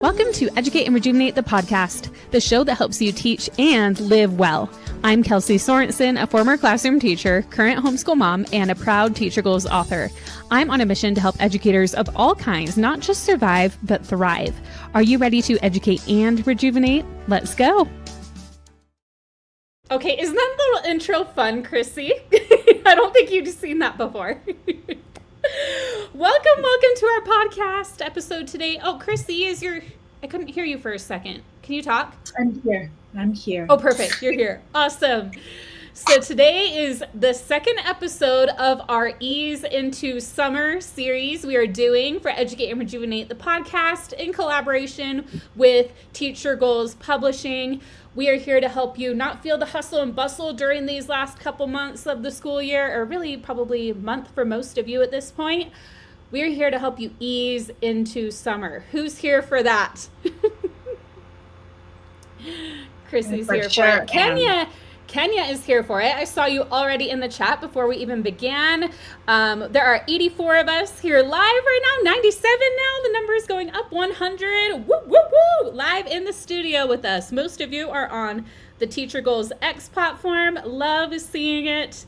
Welcome to Educate and Rejuvenate, the podcast, the show that helps you teach and live well. I'm Kelsey Sorensen, a former classroom teacher, current homeschool mom, and a proud Teacher Goals author. I'm on a mission to help educators of all kinds not just survive, but thrive. Are you ready to educate and rejuvenate? Let's go. Okay, isn't that little intro fun, Chrissy? I don't think you've seen that before. Welcome to our podcast episode today. Oh, Chrissy, I couldn't hear you for a second. Can you talk? I'm here. Oh, perfect. You're here. Awesome. So today is the second episode of our Ease into Summer series we are doing for Educate and Rejuvenate, the podcast, in collaboration with Teacher Goals Publishing. We are here to help you not feel the hustle and bustle during these last couple months of the school year, or really probably month for most of you at this point. We are here to help you ease into summer. Who's here for that? Chrissy's here for it. Kenya is here for it. I saw you already in the chat before we even began. There are 84 of us here live right now, 97 now. The number is going up 100. Woo, woo, woo. Live in the studio with us. Most of you are on the Teacher Goals X platform. Love seeing it.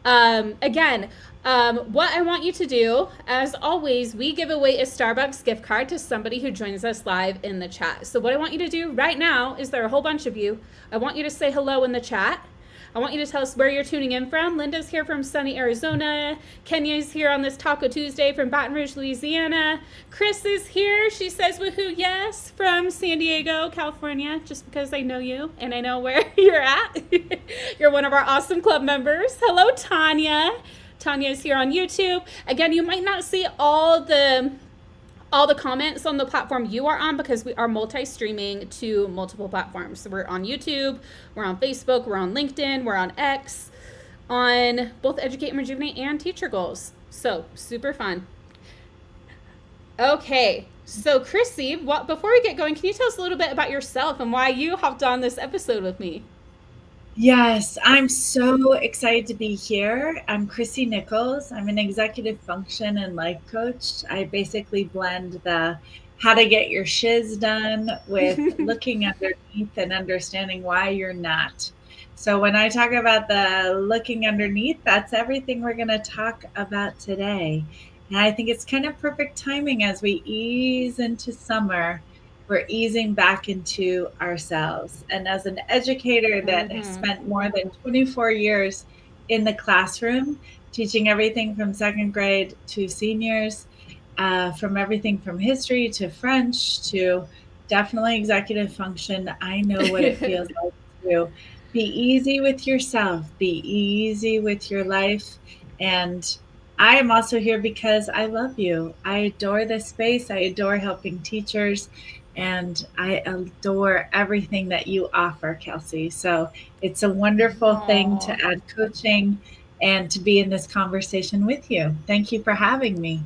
What I want you to do, as always, we give away a Starbucks gift card to somebody who joins us live in the chat. So what I want you to do right now is, there are a whole bunch of you. I want you to say hello in the chat. I want you to tell us where you're tuning in from. Linda's here from sunny Arizona. Kenya's here on this Taco Tuesday from Baton Rouge, Louisiana. Chris is here. She says woohoo yes from San Diego, California, just because I know you and I know where you're at. You're one of our awesome club members. Hello, Tanya. Tanya is here on YouTube. Again, you might not see all the comments on the platform you are on, because we are multi-streaming to multiple platforms. So we're on YouTube, we're on Facebook, we're on LinkedIn, we're on X, on both Educate and Rejuvenate and Teacher Goals. So super fun. Okay, so Chrissy, before we get going, can you tell us a little bit about yourself and why you hopped on this episode with me? Yes, I'm so excited to be here. I'm Chrissy Nichols. I'm an executive function and life coach. I basically blend the how to get your shiz done with looking underneath and understanding why you're not. So when I talk about the looking underneath, that's everything we're going to talk about today. And I think it's kind of perfect timing as we ease into summer. We're easing back into ourselves. And as an educator that has spent more than 24 years in the classroom, teaching everything from second grade to seniors, from everything from history to French to definitely executive function, I know what it feels like to be easy with yourself, be easy with your life. And I am also here because I love you. I adore this space. I adore helping teachers. And I adore everything that you offer, Kelsey. So it's a wonderful thing to add coaching and to be in this conversation with you. Thank you for having me.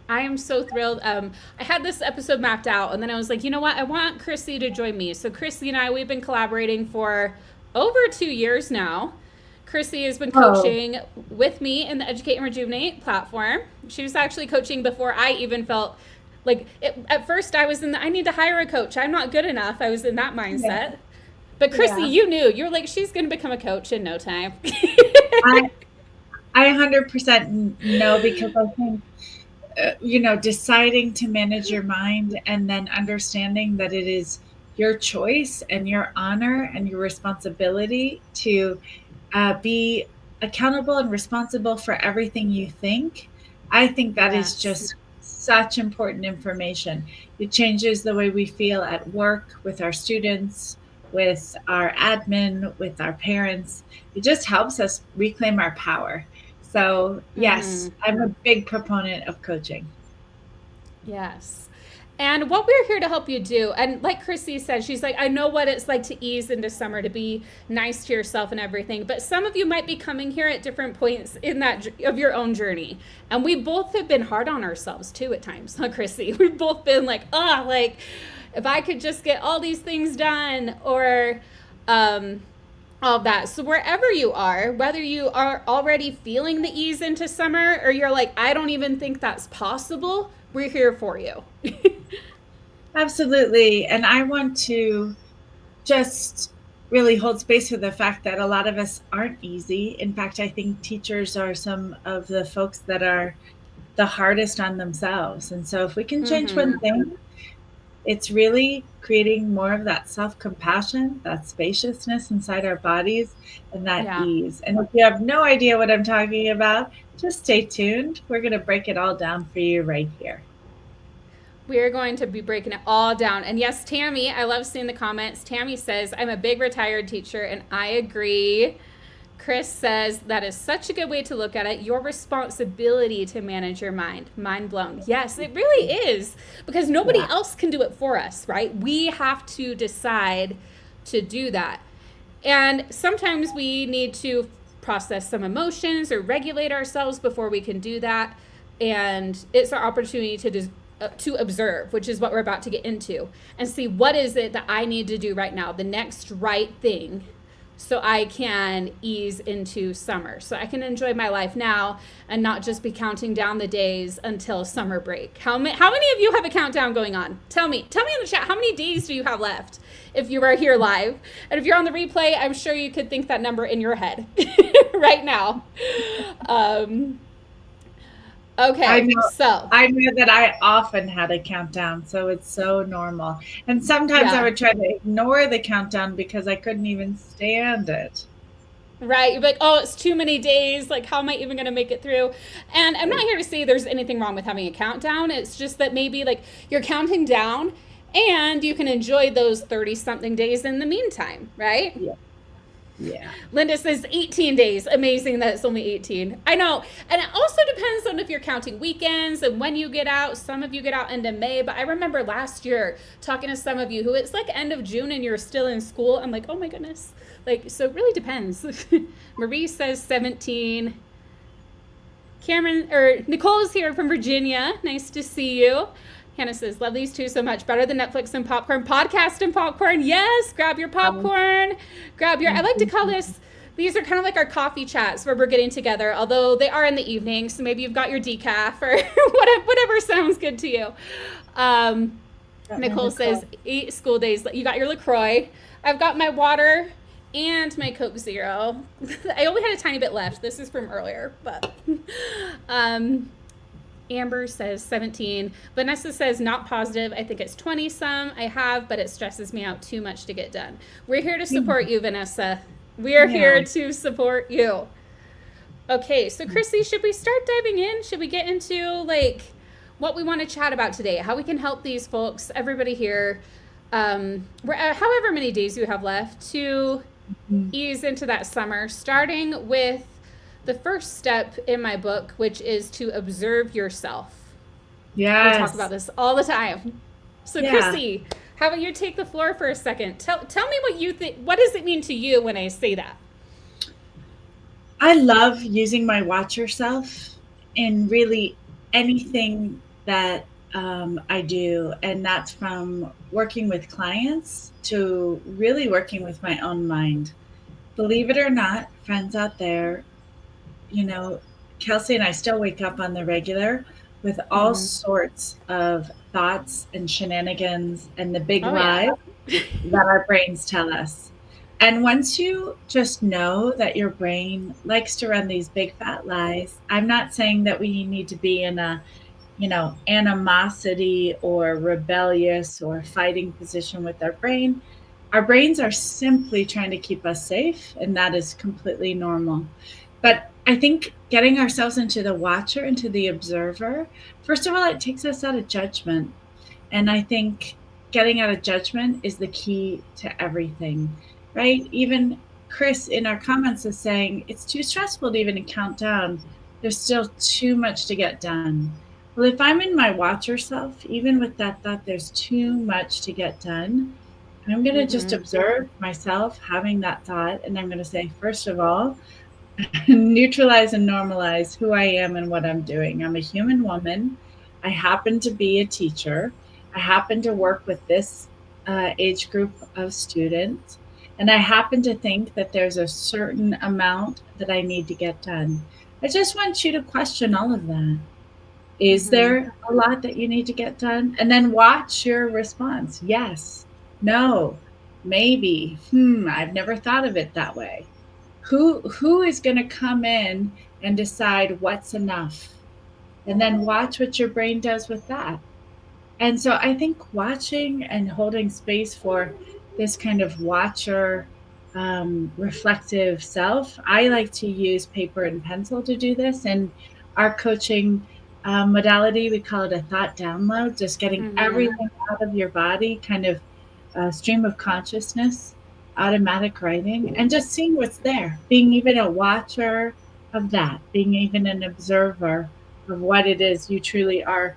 I am so thrilled. I had this episode mapped out, and then I was like, you know what? I want Chrissy to join me. So Chrissy and I, we've been collaborating for over 2 years now. Chrissy has been coaching with me in the Educate and Rejuvenate platform. She was actually coaching before I even felt like it. At first I was I need to hire a coach. I'm not good enough. I was in that mindset. Yeah. But Chrissy, you knew. You were like, she's going to become a coach in no time. I 100% know, because I think, deciding to manage your mind and then understanding that it is your choice and your honor and your responsibility to be accountable and responsible for everything you think. I think that is just such important information. It changes the way we feel at work, with our students, with our admin, with our parents. It just helps us reclaim our power. So yes, I'm a big proponent of coaching. Yes. And what we're here to help you do, and like Chrissy said, she's like, I know what it's like to ease into summer, to be nice to yourself and everything. But some of you might be coming here at different points in that of your own journey. And we both have been hard on ourselves too at times, huh, Chrissy? We've both been like, if I could just get all these things done, or all that. So wherever you are, whether you are already feeling the ease into summer, or you're like, I don't even think that's possible, we're here for you. Absolutely. And I want to just really hold space for the fact that a lot of us aren't easy. In fact, I think teachers are some of the folks that are the hardest on themselves. And so if we can change one thing, it's really creating more of that self-compassion, that spaciousness inside our bodies, and that Yeah. ease. And if you have no idea what I'm talking about, just stay tuned. We're going to break it all down for you right here. We're going to be breaking it all down. And yes, Tammy, I love seeing the comments. Tammy says, I'm a big retired teacher, and I agree. Chris says, that is such a good way to look at it. Your responsibility to manage your mind. Mind blown. Yes, it really is. Because nobody else can do it for us, right? We have to decide to do that. And sometimes we need to process some emotions or regulate ourselves before we can do that. And it's our opportunity to observe, which is what we're about to get into, and see what is it that I need to do right now, the next right thing, so I can ease into summer, so I can enjoy my life now and not just be counting down the days until summer break. How many of you have a countdown going on? Tell me in the chat, how many days do you have left if you are here live? And if you're on the replay, I'm sure you could think that number in your head right now. Okay, I know that I often had a countdown, so it's so normal. And sometimes I would try to ignore the countdown because I couldn't even stand it. Right, you're like, oh, it's too many days, like how am I even going to make it through? And I'm not here to say there's anything wrong with having a countdown. It's just that maybe like you're counting down and you can enjoy those 30 something days in the meantime, right? Yeah. Linda says 18 days. Amazing that it's only 18. I know. And it also depends on if you're counting weekends and when you get out. Some of you get out into May, but I remember last year talking to some of you who it's like end of June and you're still in school. I'm like, oh my goodness. Like, so it really depends. Marie says 17. Nicole is here from Virginia. Nice to see you. Hannah says, love these two so much. Better than Netflix and popcorn. Podcast and popcorn. Yes, grab your popcorn. I like to call these are kind of like our coffee chats where we're getting together, although they are in the evening, so maybe you've got your decaf or whatever sounds good to you. Nicole says, 8 school days. You got your LaCroix. I've got my water and my Coke Zero. I only had a tiny bit left. This is from earlier, but... Amber says 17. Vanessa says not positive. I think it's 20 some. I have, but it stresses me out too much to get done. We're here to support you, Vanessa. We are here to support you. Okay, so Chrissy, should we start diving in? Should we get into like what we want to chat about today? How we can help these folks, everybody here, however many days you have left to ease into that summer, starting with the first step in my book, which is to observe yourself. Yes. We talk about this all the time. So Chrissy, how about you take the floor for a second? Tell me what you think. What does it mean to you when I say that? I love using my watcher self in really anything that I do. And that's from working with clients to really working with my own mind. Believe it or not, friends out there, you know, Kelsey and I still wake up on the regular with all sorts of thoughts and shenanigans and the big lies that our brains tell us. And once you just know that your brain likes to run these big fat lies, I'm not saying that we need to be in a, animosity or rebellious or fighting position with our brain. Our brains are simply trying to keep us safe, and that is completely normal. But I think getting ourselves into the watcher, into the observer, first of all, it takes us out of judgment. And I think getting out of judgment is the key to everything, right? Even Chris in our comments is saying it's too stressful to even count down. There's still too much to get done. Well, if I'm in my watcher self, even with that thought, there's too much to get done, I'm going to just observe myself having that thought. And I'm going to say, first of all, neutralize and normalize who I am and what I'm doing. I'm a human woman. I happen to be a teacher. I happen to work with this age group of students. And I happen to think that there's a certain amount that I need to get done. I just want you to question all of that. Is Mm-hmm. there a lot that you need to get done? And then watch your response. Yes, no, maybe, I've never thought of it that way. Who is going to come in and decide what's enough? And then watch what your brain does with that. And so I think watching and holding space for this kind of watcher, reflective self, I like to use paper and pencil to do this. And our coaching modality, we call it a thought download, just getting Mm-hmm. everything out of your body, kind of stream of consciousness, automatic writing, and just seeing what's there, being even a watcher of that, being even an observer of what it is you truly are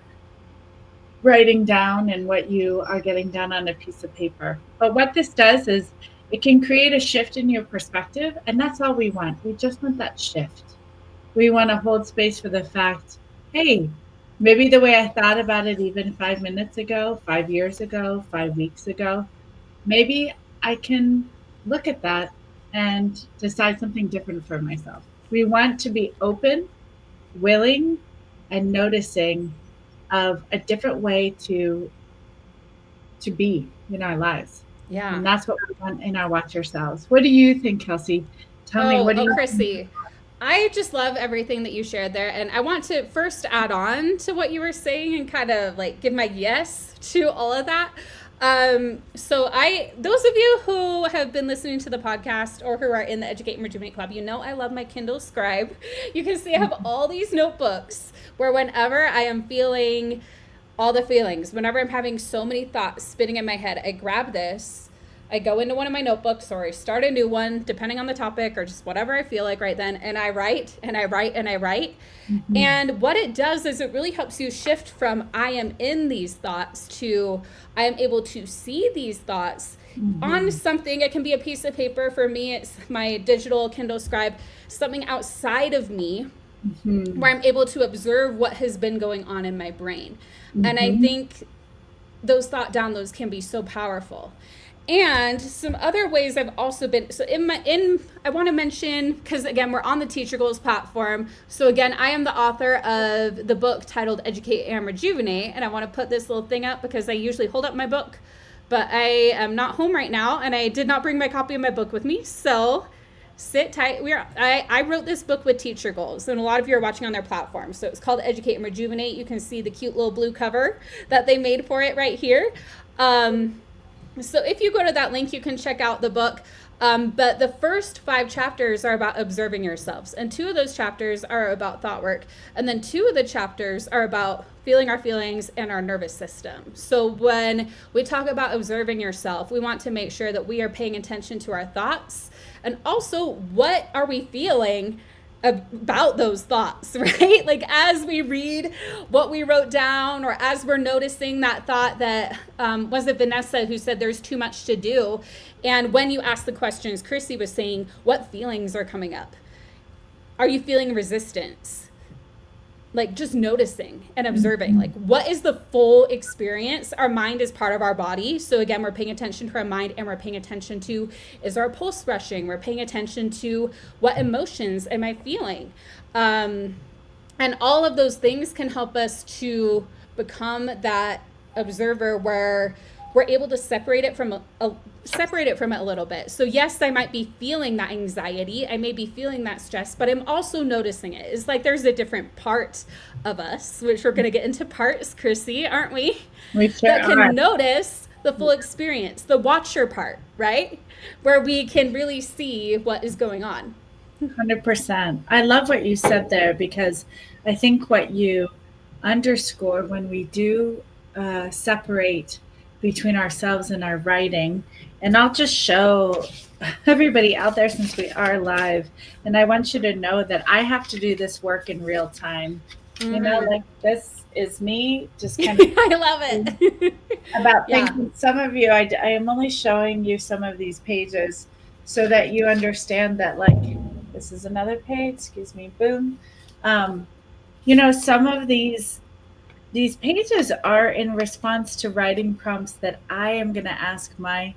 writing down and what you are getting down on a piece of paper. But what this does is it can create a shift in your perspective, and that's all we want. We just want that shift. We want to hold space for the fact, hey, maybe the way I thought about it even 5 minutes ago, 5 years ago, 5 weeks ago, maybe I can look at that and decide something different for myself. We want to be open, willing, and noticing of a different way to be in our lives. Yeah. And that's what we want in our watch ourselves. What do you think, Kelsey? Tell me, Oh, what do oh, you think? Chrissy, I just love everything that you shared there. And I want to first add on to what you were saying and kind of like give my yes to all of that. Those of you who have been listening to the podcast or who are in the Educate and Rejuvenate Club, you know I love my Kindle Scribe. You can see I have all these notebooks where whenever I am feeling all the feelings, whenever I'm having so many thoughts spinning in my head, I grab this, I go into one of my notebooks or I start a new one, depending on the topic or just whatever I feel like right then, and I write and I write and I write. Mhm. And what it does is it really helps you shift from I am in these thoughts to I am able to see these thoughts on Mhm. something. It can be a piece of paper. For me, it's my digital Kindle Scribe, something outside of me Mhm. where I'm able to observe what has been going on in my brain. And I Mhm. think those thought downloads can be so powerful. And some other ways I've also been so in I want to mention, because again we're on the Teacher Goals platform. So again, I am the author of the book titled Educate and Rejuvenate, and I want to put this little thing up because I usually hold up my book, but I am not home right now and I did not bring my copy of my book with me. So sit tight. I wrote this book with Teacher Goals, and a lot of you are watching on their platform. So it's called Educate and Rejuvenate. You can see the cute little blue cover that they made for it right here. So if you go to that link, you can check out the book. But the first 5 chapters are about observing yourselves, and 2 of those chapters are about thought work, and then 2 of the chapters are about feeling our feelings and our nervous system. So when we talk about observing yourself, we want to make sure that we are paying attention to our thoughts and also what are we feeling about those thoughts, right? Like as we read what we wrote down, or as we're noticing that thought that was it Vanessa who said there's too much to do. And when you ask the questions, Chrissy was saying, what feelings are coming up? Are you feeling resistance? Like just noticing and observing, like what is the full experience. Our mind is part of our body, so again we're paying attention to our mind, and we're paying attention to, is our pulse rushing, we're paying attention to what emotions am I feeling, and all of those things can help us to become that observer where we're able to separate it from a little bit. So yes, I might be feeling that anxiety, I may be feeling that stress, but I'm also noticing it. It's like there's a different part of us, which we're going to get into parts, Chrissy, aren't we? We sure That are. can notice the full experience, the watcher part, right? Where we can really see what is going on. 100%. I love what you said there, because I think what you underscore when we do separate between ourselves and our writing, and I'll just show everybody out there, since we are live, and I want you to know that I have to do this work in real time. Mm-hmm. Like this is me just kind of I love it. about Yeah. thinking. Some of you, I am only showing you some of these pages so that you understand that, like, this is another page, excuse me, boom. Um, some of these pages are in response to writing prompts that I am going to ask my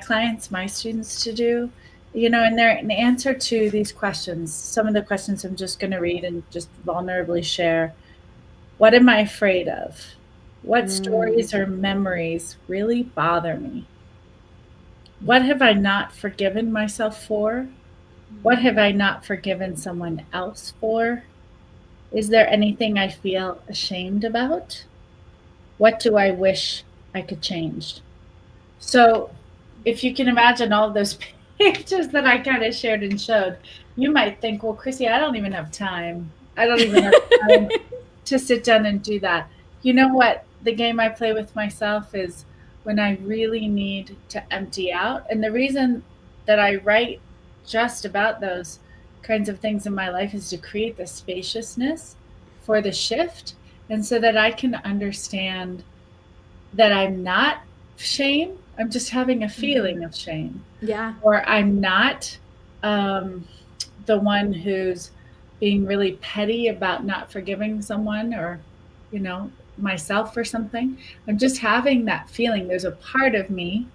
clients, my students to do. And they're in answer to these questions. Some of the questions I'm just going to read and just vulnerably share. What am I afraid of? What Mm. stories or memories really bother me? What have I not forgiven myself for? What have I not forgiven someone else for? Is there anything I feel ashamed about? What do I wish I could change? So, if you can imagine all of those pictures that I kind of shared and showed, you might think, well, Chrissy, I don't even have time. I don't even have time to sit down and do that. You know what? The game I play with myself is when I really need to empty out. And the reason that I write just about those kinds of things in my life is to create the spaciousness for the shift. And so that I can understand that I'm not shame, I'm just having a feeling of shame, Yeah. or I'm not um, the one who's being really petty about not forgiving someone or, you know, myself for something. I'm just having that feeling. There's a part of me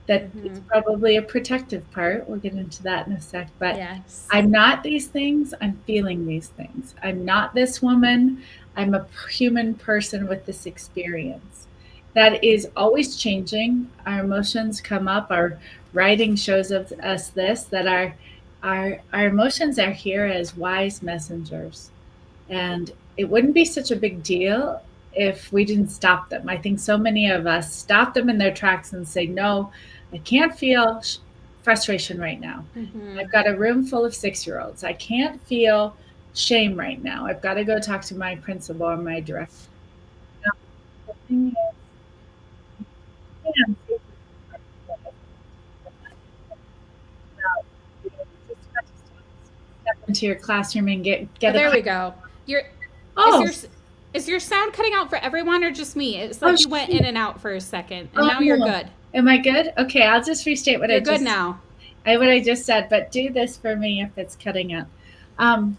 that Mm-hmm. it's probably a protective part. We'll get into that in a sec, but Yes. I'm not these things. I'm feeling these things. I'm not this woman. I'm a human person with this experience that is always changing. Our emotions come up. Our writing shows us this, that our emotions are here as wise messengers, and it wouldn't be such a big deal if we didn't stop them. I think so many of us stop them in their tracks and say, no, I can't feel frustration right now. Mm-hmm. I've got a room full of 6-year-olds. I can't feel shame right now. I've got to go talk to my principal or my director. Now, the thing is, you can you just have to step into your classroom and Oh, get a there we go. Your is oh your is your sound cutting out for everyone or just me? It's oh like you went in shoot, and out for a second, and oh now you're no, good. am I good? Okay, I'll just restate You're good now. what I just said, but do this for me if it's cutting out. Um,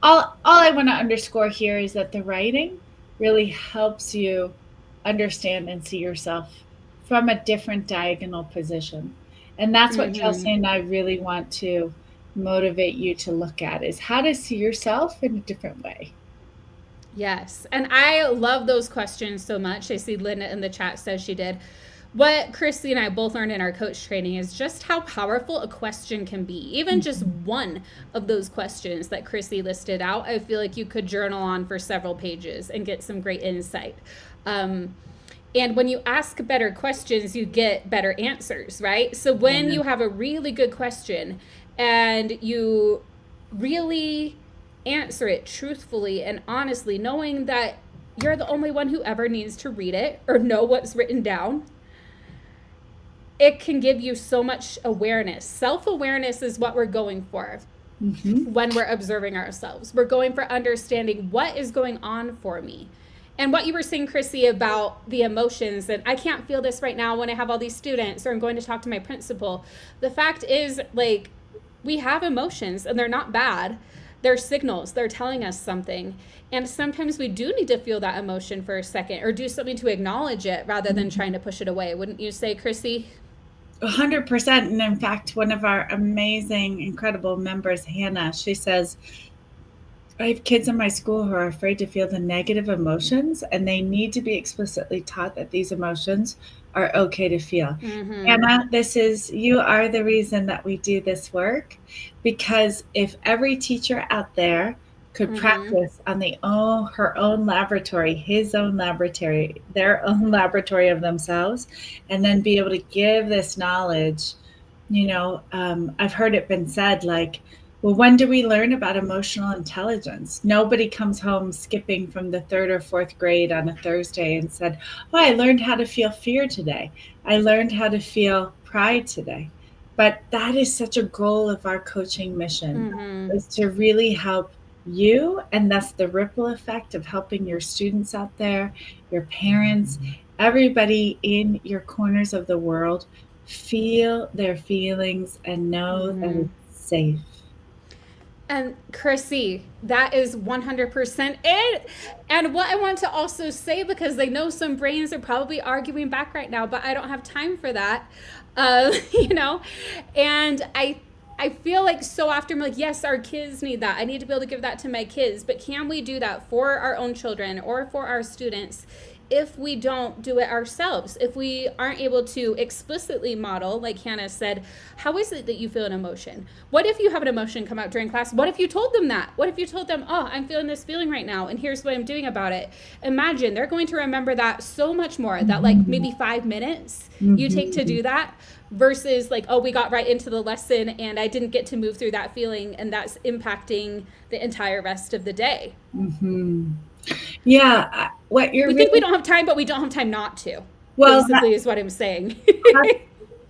all I want to underscore here is that the writing really helps you understand and see yourself from a different diagonal position. And that's what Mm-hmm. Kelsey and I really want to motivate you to look at, is how to see yourself in a different way. Yes. And I love those questions so much. I see Linda in the chat says she did. What Chrissy and I both learned in our coach training is just how powerful a question can be. Even just one of those questions that Chrissy listed out, I feel like you could journal on for several pages and get some great insight. And when you ask better questions, you get better answers, right? So when Yeah. you have a really good question and you really answer it truthfully and honestly, knowing that you're the only one who ever needs to read it or know what's written down, it can give you so much awareness. Self-awareness is what we're going for Mm-hmm. when we're observing ourselves. We're going for understanding what is going on for me. And what you were saying, Chrissy, about the emotions, and I can't feel this right now when I have all these students or I'm going to talk to my principal. The fact is, like, we have emotions and they're not bad. They're signals, they're telling us something. And sometimes we do need to feel that emotion for a second or do something to acknowledge it rather than trying to push it away. Wouldn't you say, Chrissy? 100%. And in fact, one of our amazing, incredible members, Hannah, she says, I have kids in my school who are afraid to feel the negative emotions, and they need to be explicitly taught that these emotions are okay to feel. Mm-hmm. Hannah, you are the reason that we do this work, because if every teacher out there could Mm-hmm. practice on her own laboratory, his own laboratory, their own laboratory of themselves, and then be able to give this knowledge, I've heard it been said like, well, when do we learn about emotional intelligence? Nobody comes home skipping from the third or fourth grade on a Thursday and said, oh, I learned how to feel fear today. I learned how to feel pride today. But that is such a goal of our coaching mission, Mm-hmm. is to really help you, and that's the ripple effect of helping your students out there, your parents, everybody in your corners of the world feel their feelings and know that Mm-hmm. it's safe. And Chrissy, that is 100% it. And what I want to also say, because I know some brains are probably arguing back right now, but I don't have time for that, you know? And I feel like so often we're like, yes, our kids need that. I need to be able to give that to my kids. But can we do that for our own children or for our students if we don't do it ourselves? If we aren't able to explicitly model, like Hannah said, how is it that you feel an emotion? What if you have an emotion come out during class? What if you told them that? What if you told them, oh, I'm feeling this feeling right now, and here's what I'm doing about it? Imagine they're going to remember that so much more, that like maybe 5 minutes you take to do that, versus like, oh, we got right into the lesson and I didn't get to move through that feeling, and that's impacting the entire rest of the day. Yeah, what you're we think we don't have time, but we don't have time not to. Well, basically, is what I'm saying.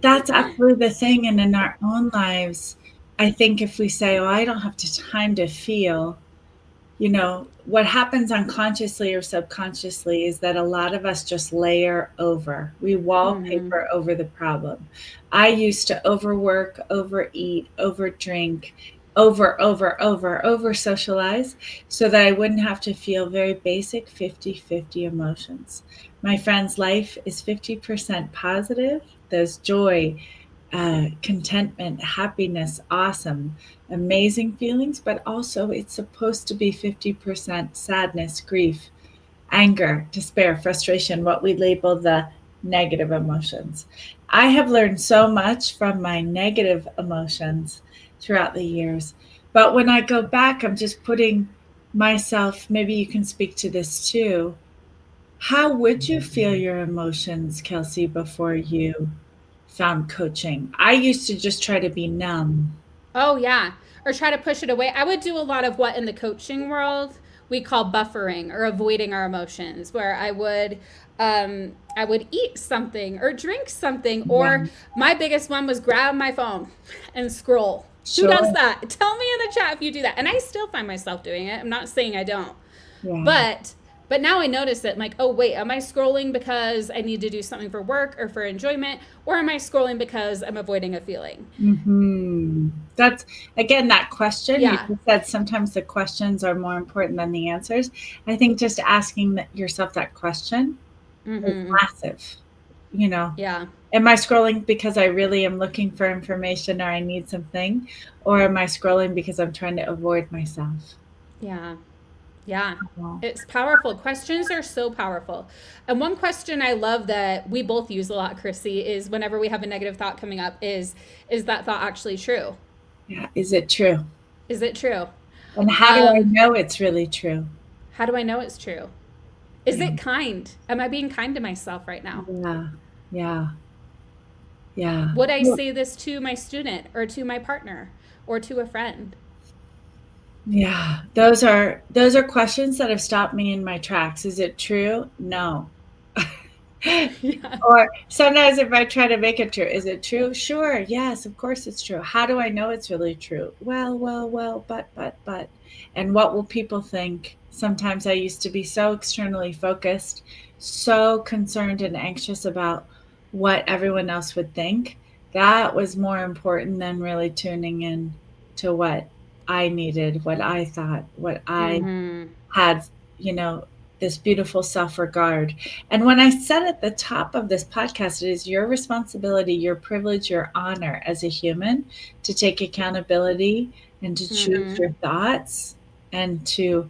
That's absolutely the thing. And in our own lives, I think if we say, oh, I don't have time to feel, you know, what happens unconsciously or subconsciously is that a lot of us just layer over. We wallpaper over the problem. I used to overwork, overeat, overdrink, over socialize, so that I wouldn't have to feel very basic 50-50 emotions. My friend's life is 50% positive. There's joy, contentment, happiness, awesome, amazing feelings, but also it's supposed to be 50% sadness, grief, anger, despair, frustration, what we label the negative emotions. I have learned so much from my negative emotions throughout the years. But when I go back, I'm just putting myself, maybe you can speak to this too. How would you feel your emotions, Kelsey, before you found coaching? I used to just try to be numb. Oh, yeah. Or try to push it away. I would do a lot of what in the coaching world we call buffering or avoiding our emotions, where I would eat something or drink something, or my biggest one was grab my phone and scroll. Sure. Who does that? Tell me in the chat if you do that. And I still find myself doing it. I'm not saying I don't. Yeah. But now I notice it, like, oh, wait, am I scrolling because I need to do something for work or for enjoyment? Or am I scrolling because I'm avoiding a feeling? That's, again, that question. Yeah. You said sometimes the questions are more important than the answers. I think just asking yourself that question is massive. You know? Yeah. Am I scrolling because I really am looking for information or I need something? Or am I scrolling because I'm trying to avoid myself? Yeah. Yeah, it's powerful. Questions are so powerful. And one question I love that we both use a lot, Chrissy, is whenever we have a negative thought coming up, is that thought actually true? Yeah, is it true? Is it true? And how do I know it's really true? How do I know it's true? Is it kind? Am I being kind to myself right now? Yeah. Would I say this to my student or to my partner or to a friend? Yeah, those are questions that have stopped me in my tracks. Is it true? No. Yeah. Or sometimes if I try to make it true, is it true? Sure. Yes, of course it's true. How do I know it's really true? Well, but. And what will people think? Sometimes I used to be so externally focused, so concerned and anxious about what everyone else would think. That was more important than really tuning in to what I needed, what I thought, what I had, you know, this beautiful self-regard. And when I said at the top of this podcast, it is your responsibility, your privilege, your honor as a human to take accountability and to choose your thoughts and to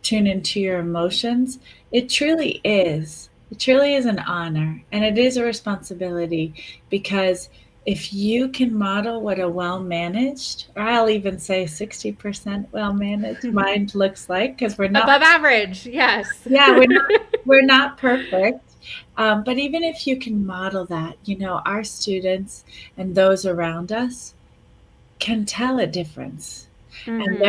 tune into your emotions. It truly is. It truly is an honor, and it is a responsibility, because if you can model what a well-managed, or I'll even say 60% well-managed mind looks like, because we're not above average, yes. Yeah, we're not perfect. But even if you can model that, you know, our students and those around us can tell a difference. And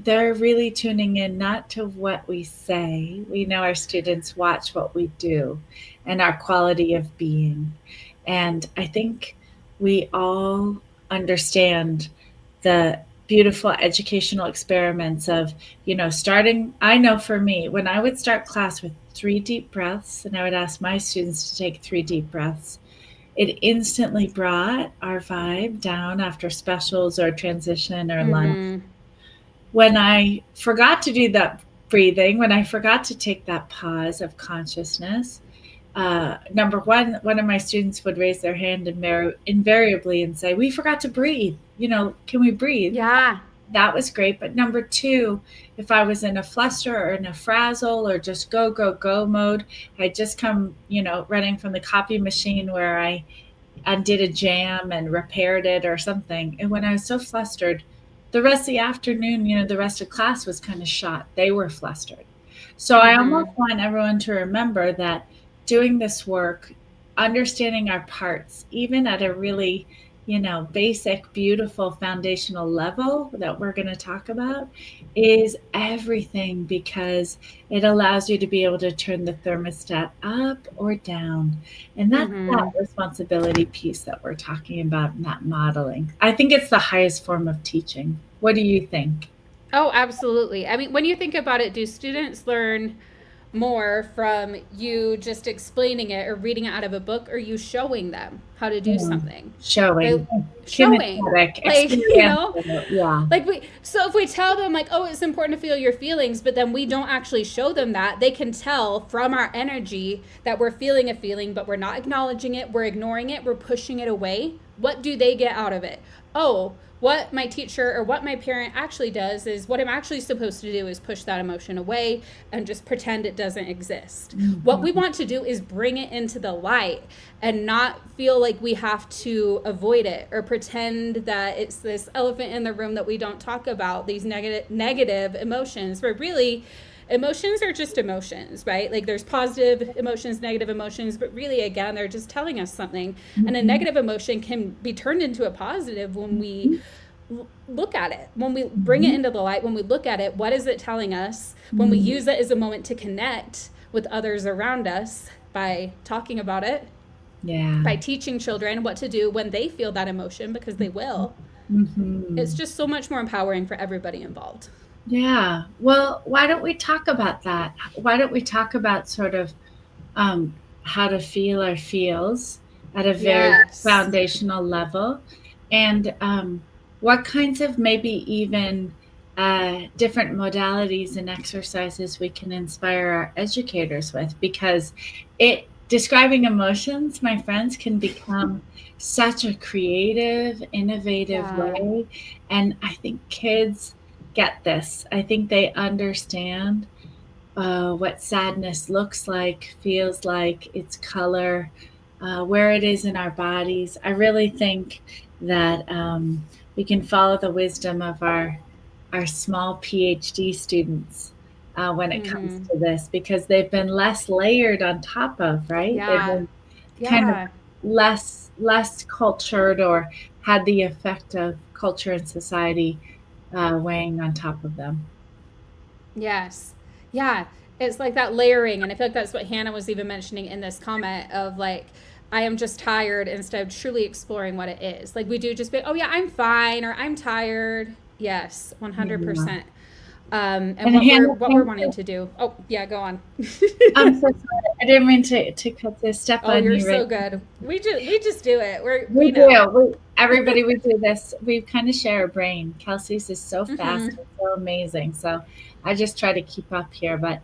they're really tuning in not to what we say. We know our students watch what we do and our quality of being. And I think we all understand the beautiful educational experiments of, you know, starting. I know for me, when I would start class with 3 deep breaths, and I would ask my students to take 3 deep breaths, it instantly brought our vibe down after specials or transition or lunch. When I forgot to do that breathing, when I forgot to take that pause of consciousness, number one of my students would raise their hand invariably and say, "We forgot to breathe. Can we breathe?" Yeah. That was great. But number two, if I was in a fluster or in a frazzle or just go, go, go mode, I just come, running from the copy machine where I undid a jam and repaired it or something. And when I was so flustered, the rest of the afternoon, the rest of class was kind of shot. They were flustered. So I almost want everyone to remember that doing this work, understanding our parts, even at a really, basic, beautiful foundational level that we're going to talk about, is everything, because it allows you to be able to turn the thermostat up or down. And that's that responsibility piece that we're talking about in that modeling. I think it's the highest form of teaching. What do you think? Oh, absolutely. I mean, when you think about it, do students learn more from you just explaining it or reading it out of a book, or you showing them how to do something? Showing. Showing. Kinetic Like, yeah. Like so if we tell them like, oh, it's important to feel your feelings, but then we don't actually show them that, they can tell from our energy that we're feeling a feeling, but we're not acknowledging it, we're ignoring it, we're pushing it away. What do they get out of it? Oh, what my teacher or what my parent actually does is, what I'm actually supposed to do is push that emotion away and just pretend it doesn't exist. What we want to do is bring it into the light and not feel like we have to avoid it or pretend that it's this elephant in the room that we don't talk about, these negative emotions, where really emotions are just emotions, right? Like there's positive emotions, negative emotions, but really, again, they're just telling us something. And a negative emotion can be turned into a positive when we look at it, when we bring it into the light, when we look at it, what is it telling us? When we use it as a moment to connect with others around us by talking about it, by teaching children what to do when they feel that emotion, because they will. It's just so much more empowering for everybody involved. Yeah. Well, why don't we talk about that? Why don't we talk about sort of how to feel our feels at a very foundational level, and what kinds of maybe even different modalities and exercises we can inspire our educators with, because describing emotions, my friends, can become such a creative, innovative way. And I think kids get this. I think they understand what sadness looks like, feels like, its color, where it is in our bodies. I really think that we can follow the wisdom of our small PhD students when it comes to this, because they've been less layered on top of, right? They've been kind of less cultured, or had the effect of culture and society weighing on top of them. Yes. Yeah. It's like that layering. And I feel like that's what Hannah was even mentioning in this comment of like, I am just tired, instead of truly exploring what it is. Like we do just be, oh yeah, I'm fine, or I'm tired. Yes, 100%. And what we're wanting to do. Oh yeah, go on. I'm so sorry. I didn't mean to cut this step on you. Oh, you're so good. We just do it. We do. Everybody, we do this. We kind of share a brain. Kelsey's is so fast and so amazing. So I just try to keep up here. But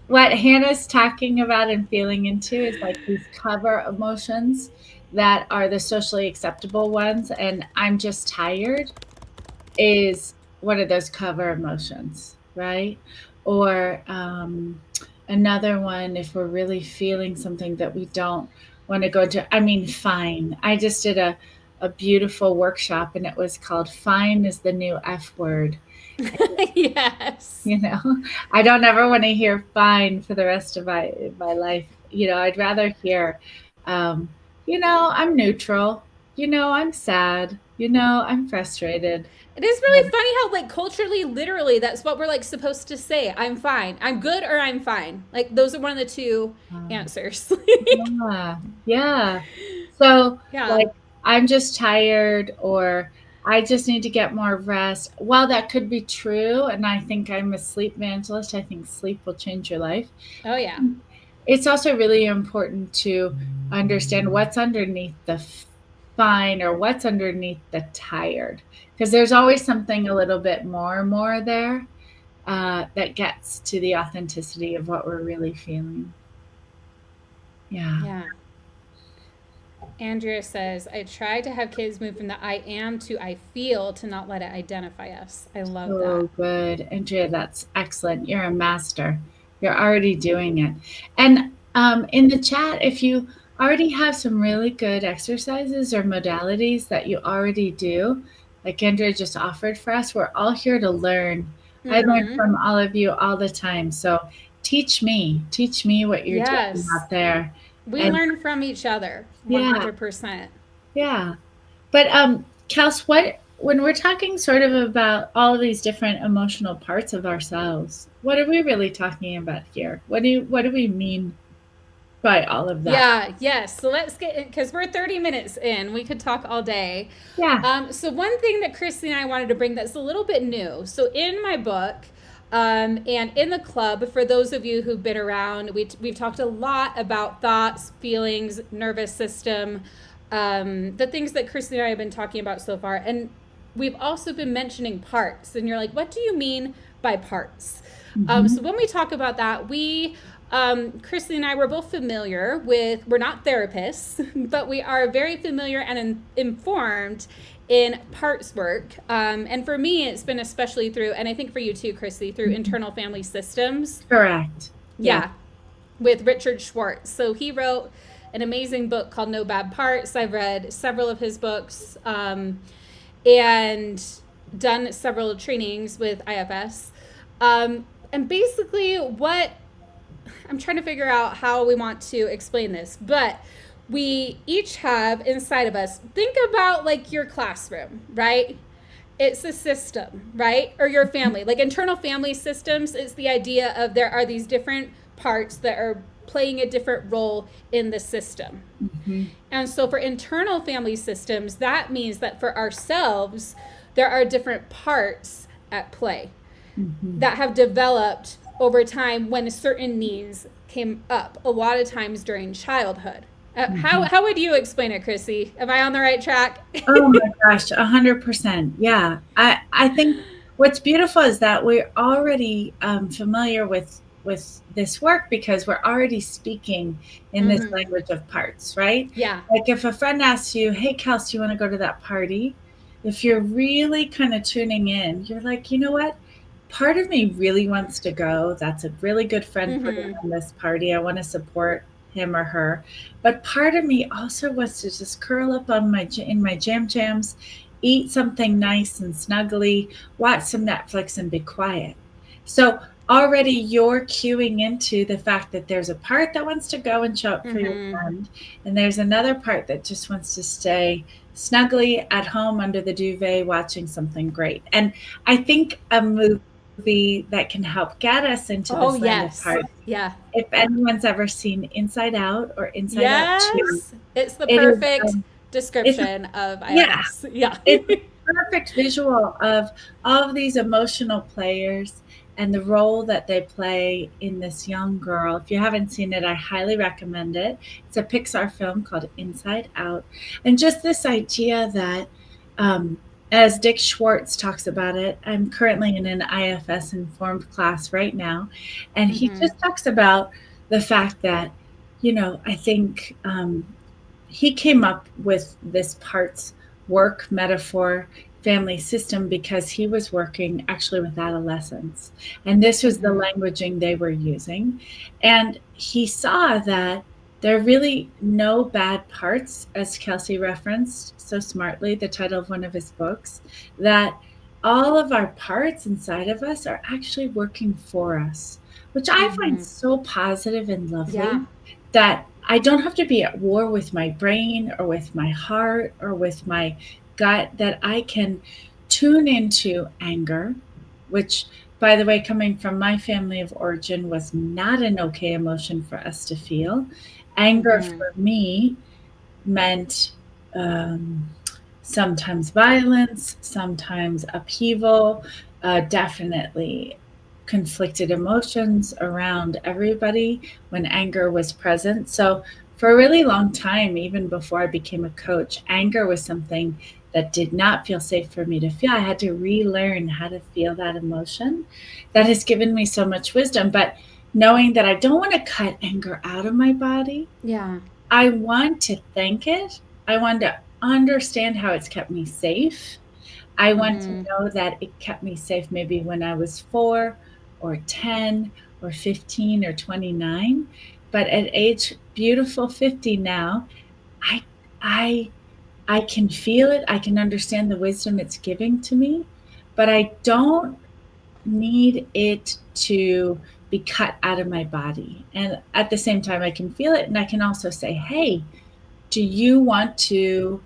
what Hannah's talking about and feeling into is like these cover emotions that are the socially acceptable ones. And I'm just tired is one of those cover emotions, right? Or another one, if we're really feeling something that we don't want to go to. I mean, fine. I just did a beautiful workshop, and it was called "Fine is the New F Word." Yes. I don't ever want to hear "fine" for the rest of my life. I'd rather hear, I'm neutral. I'm sad. I'm frustrated. It is really funny how, like, culturally, literally, that's what we're, like, supposed to say. I'm fine. I'm good, or I'm fine. Like, those are one of the two answers. Yeah. So, like, I'm just tired, or I just need to get more rest. While that could be true, and I think I'm a sleep evangelist, I think sleep will change your life. Oh, yeah. It's also really important to understand what's underneath the fine, or what's underneath the tired, because there's always something a little bit more there that gets to the authenticity of what we're really feeling. Yeah. Yeah. Andrea says, I try to have kids move from the I am to I feel to not let it identify us. I love that. So good. Andrea, that's excellent. You're a master. You're already doing it. And in the chat, if you already have some really good exercises or modalities that you already do, like Andrea just offered for us, we're all here to learn. I learn Mm-hmm. from all of you all the time. So teach me what you're doing Yes. out there. We And learn from each other yeah, 100%. yeah. But Kels, what when we're talking sort of about all of these different emotional parts of ourselves, what are we really talking about here? What do we mean by all of that? Yeah, yes. So let's get in because we're 30 minutes in. We could talk all day. Yeah. So, one thing that Christy and I wanted to bring that's a little bit new. So, in my book, and in the club, for those of you who've been around, we've talked a lot about thoughts, feelings, nervous system, the things that Christy and I have been talking about so far. And we've also been mentioning parts. And you're like, what do you mean by parts? So, Mhm. when we talk about that, Christy and I were both familiar with, we're not therapists, but we are very familiar and informed in parts work. And for me, it's been especially through, and I think for you too, Christy, through internal family systems. Correct. Yeah. Yeah, with Richard Schwartz. So he wrote an amazing book called No Bad Parts. I've read several of his books and done several trainings with IFS. And basically, what I'm trying to figure out how we want to explain this, but we each have inside of us, think about like your classroom, right? It's a system, right? Or your family, like internal family systems. It's the idea of there are these different parts that are playing a different role in the system. Mm-hmm. And so for internal family systems, that means that for ourselves, there are different parts at play that have developed over time when certain needs came up, a lot of times during childhood. How would you explain it, Chrissy? Am I on the right track? Oh my gosh, 100%. Yeah. I think what's beautiful is that we're already familiar with this work because we're already speaking in this language of parts, right? Yeah. Like if a friend asks you, hey, Kelsey, you want to go to that party? If you're really kind of tuning in, you're like, you know what? Part of me really wants to go. That's a really good friend putting on this party. I want to support him or her. But part of me also wants to just curl up on in my jam jams, eat something nice and snuggly, watch some Netflix and be quiet. So already you're cueing into the fact that there's a part that wants to go and show up for your friend, and there's another part that just wants to stay snugly at home under the duvet watching something great. And I think a movie that can help get us into this land of parts. Yeah. If anyone's ever seen Inside Out or Inside Out 2, it's the perfect description of IFS. Yeah. It's a perfect visual of all of these emotional players and the role that they play in this young girl. If you haven't seen it, I highly recommend it. It's a Pixar film called Inside Out. And just this idea that as Dick Schwartz talks about it, I'm currently in an IFS informed class right now, and he just talks about the fact that, I think he came up with this parts work metaphor family system because he was working actually with adolescents, and this was the languaging they were using, and he saw that there are really no bad parts, as Kelsey referenced so smartly, the title of one of his books, that all of our parts inside of us are actually working for us, which I find so positive and lovely, that I don't have to be at war with my brain or with my heart or with my gut, that I can tune into anger, which, by the way, coming from my family of origin, was not an okay emotion for us to feel. Anger for me meant sometimes violence, sometimes upheaval, definitely conflicted emotions around everybody when anger was present. So for a really long time, even before I became a coach, anger was something that did not feel safe for me to feel. I had to relearn how to feel that emotion. That has given me so much wisdom. But knowing that I don't want to cut anger out of my body. Yeah. I want to thank it. I want to understand how it's kept me safe. I want to know that it kept me safe maybe when I was 4 or 10 or 15 or 29. But at age beautiful 50 now, I I I can feel it. I can understand the wisdom it's giving to me, but I don't need it to be cut out of my body. And at the same time, I can feel it. And I can also say, hey, do you want to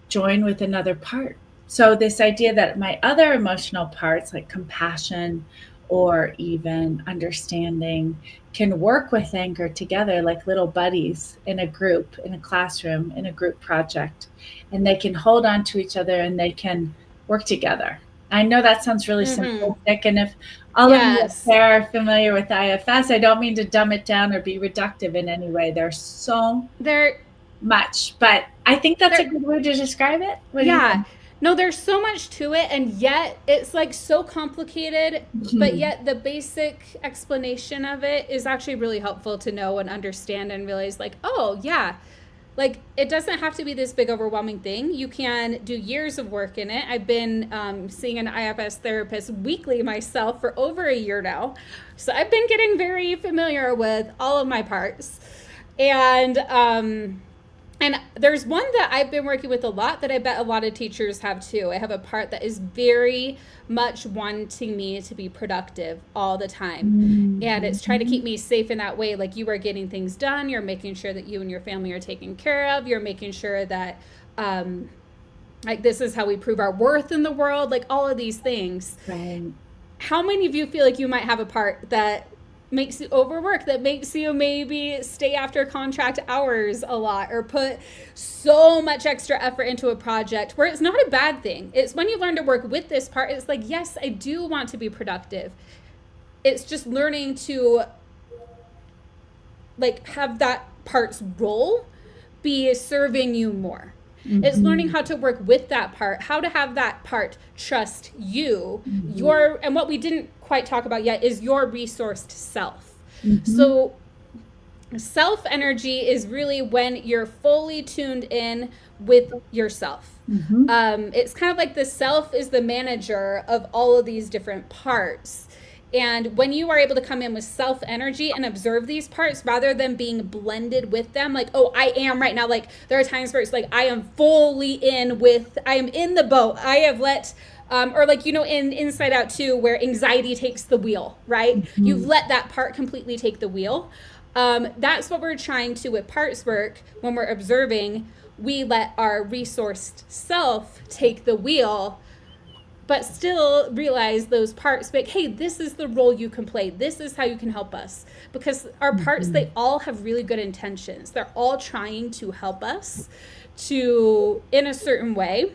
join with another part? So, this idea that my other emotional parts, like compassion or even understanding, can work with anger together like little buddies in a group, in a classroom, in a group project, and they can hold on to each other and they can work together. I know that sounds really simplistic, and if all of you out Yes. there are familiar with IFS, I don't mean to dumb it down or be reductive in any way. There's so There much, but I think that's a there good way to describe it. What do you yeah. think? No, there's so much to it, and yet it's like so complicated, but Mhm. yet the basic explanation of it is actually really helpful to know and understand and realize, like, oh, yeah, like it doesn't have to be this big overwhelming thing. You can do years of work in it. I've been seeing an IFS therapist weekly myself for over a year now, so I've been getting very familiar with all of my parts. And there's one that I've been working with a lot that I bet a lot of teachers have too. I have a part that is very much wanting me to be productive all the time. And it's trying to keep Mhm. me safe in that way. Like, you are getting things done, you're making sure that you and your family are taken care of, you're making sure that, like, this is how we prove our worth in the world, like all of these things. Right. How many of you feel like you might have a part that makes you overwork, that makes you maybe stay after contract hours a lot, or put so much extra effort into a project where it's not a bad thing? It's when you learn to work with this part, it's like, yes, I do want to be productive. It's just learning to like have that part's role be serving you more. It's learning Mhm. how to work with that part, how to have that part trust you, Mhm. your, and what we didn't quite talk about yet is your resourced self. Mhm. So self energy is really when you're fully tuned in with yourself. Mhm. It's kind of like the self is the manager of all of these different parts. And when you are able to come in with self energy and observe these parts rather than being blended with them, like, oh, I am right now, like, there are times where it's like, I am fully in with, I am in the boat. I have let, or like, you know, in Inside Out 2, where anxiety takes the wheel, right? You've Mhm. let that part completely take the wheel. That's what we're trying to with parts work when we're observing. We let our resourced self take the wheel, but still realize those parts, like, hey, this is the role you can play, this is how you can help us, because our parts, Mhm. they all have really good intentions, they're all trying to help us to in a certain way.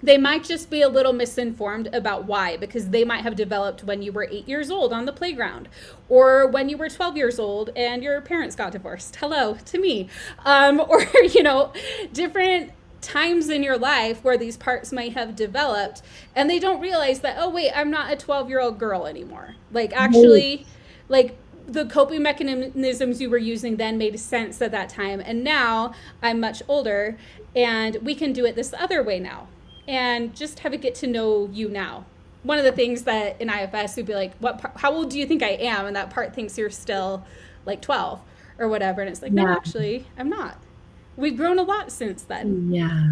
They might just be a little misinformed about why, because they might have developed when you were 8 years old on the playground, or when you were 12 years old and your parents got divorced. Hello to me. Or, you know, different times in your life where these parts might have developed, and they don't realize that, oh, wait, I'm not a 12-year-old girl anymore. Like, Right. actually, like, the coping mechanisms you were using then made sense at that time. And now I'm much older and we can do it this other way now, and just have it get to know you now. One of the things that in IFS would be like, "What? How old do you think I am?" And that part thinks you're still like 12 or whatever, and it's like, no, Yeah. actually, I'm not. We've grown a lot since then. Yeah.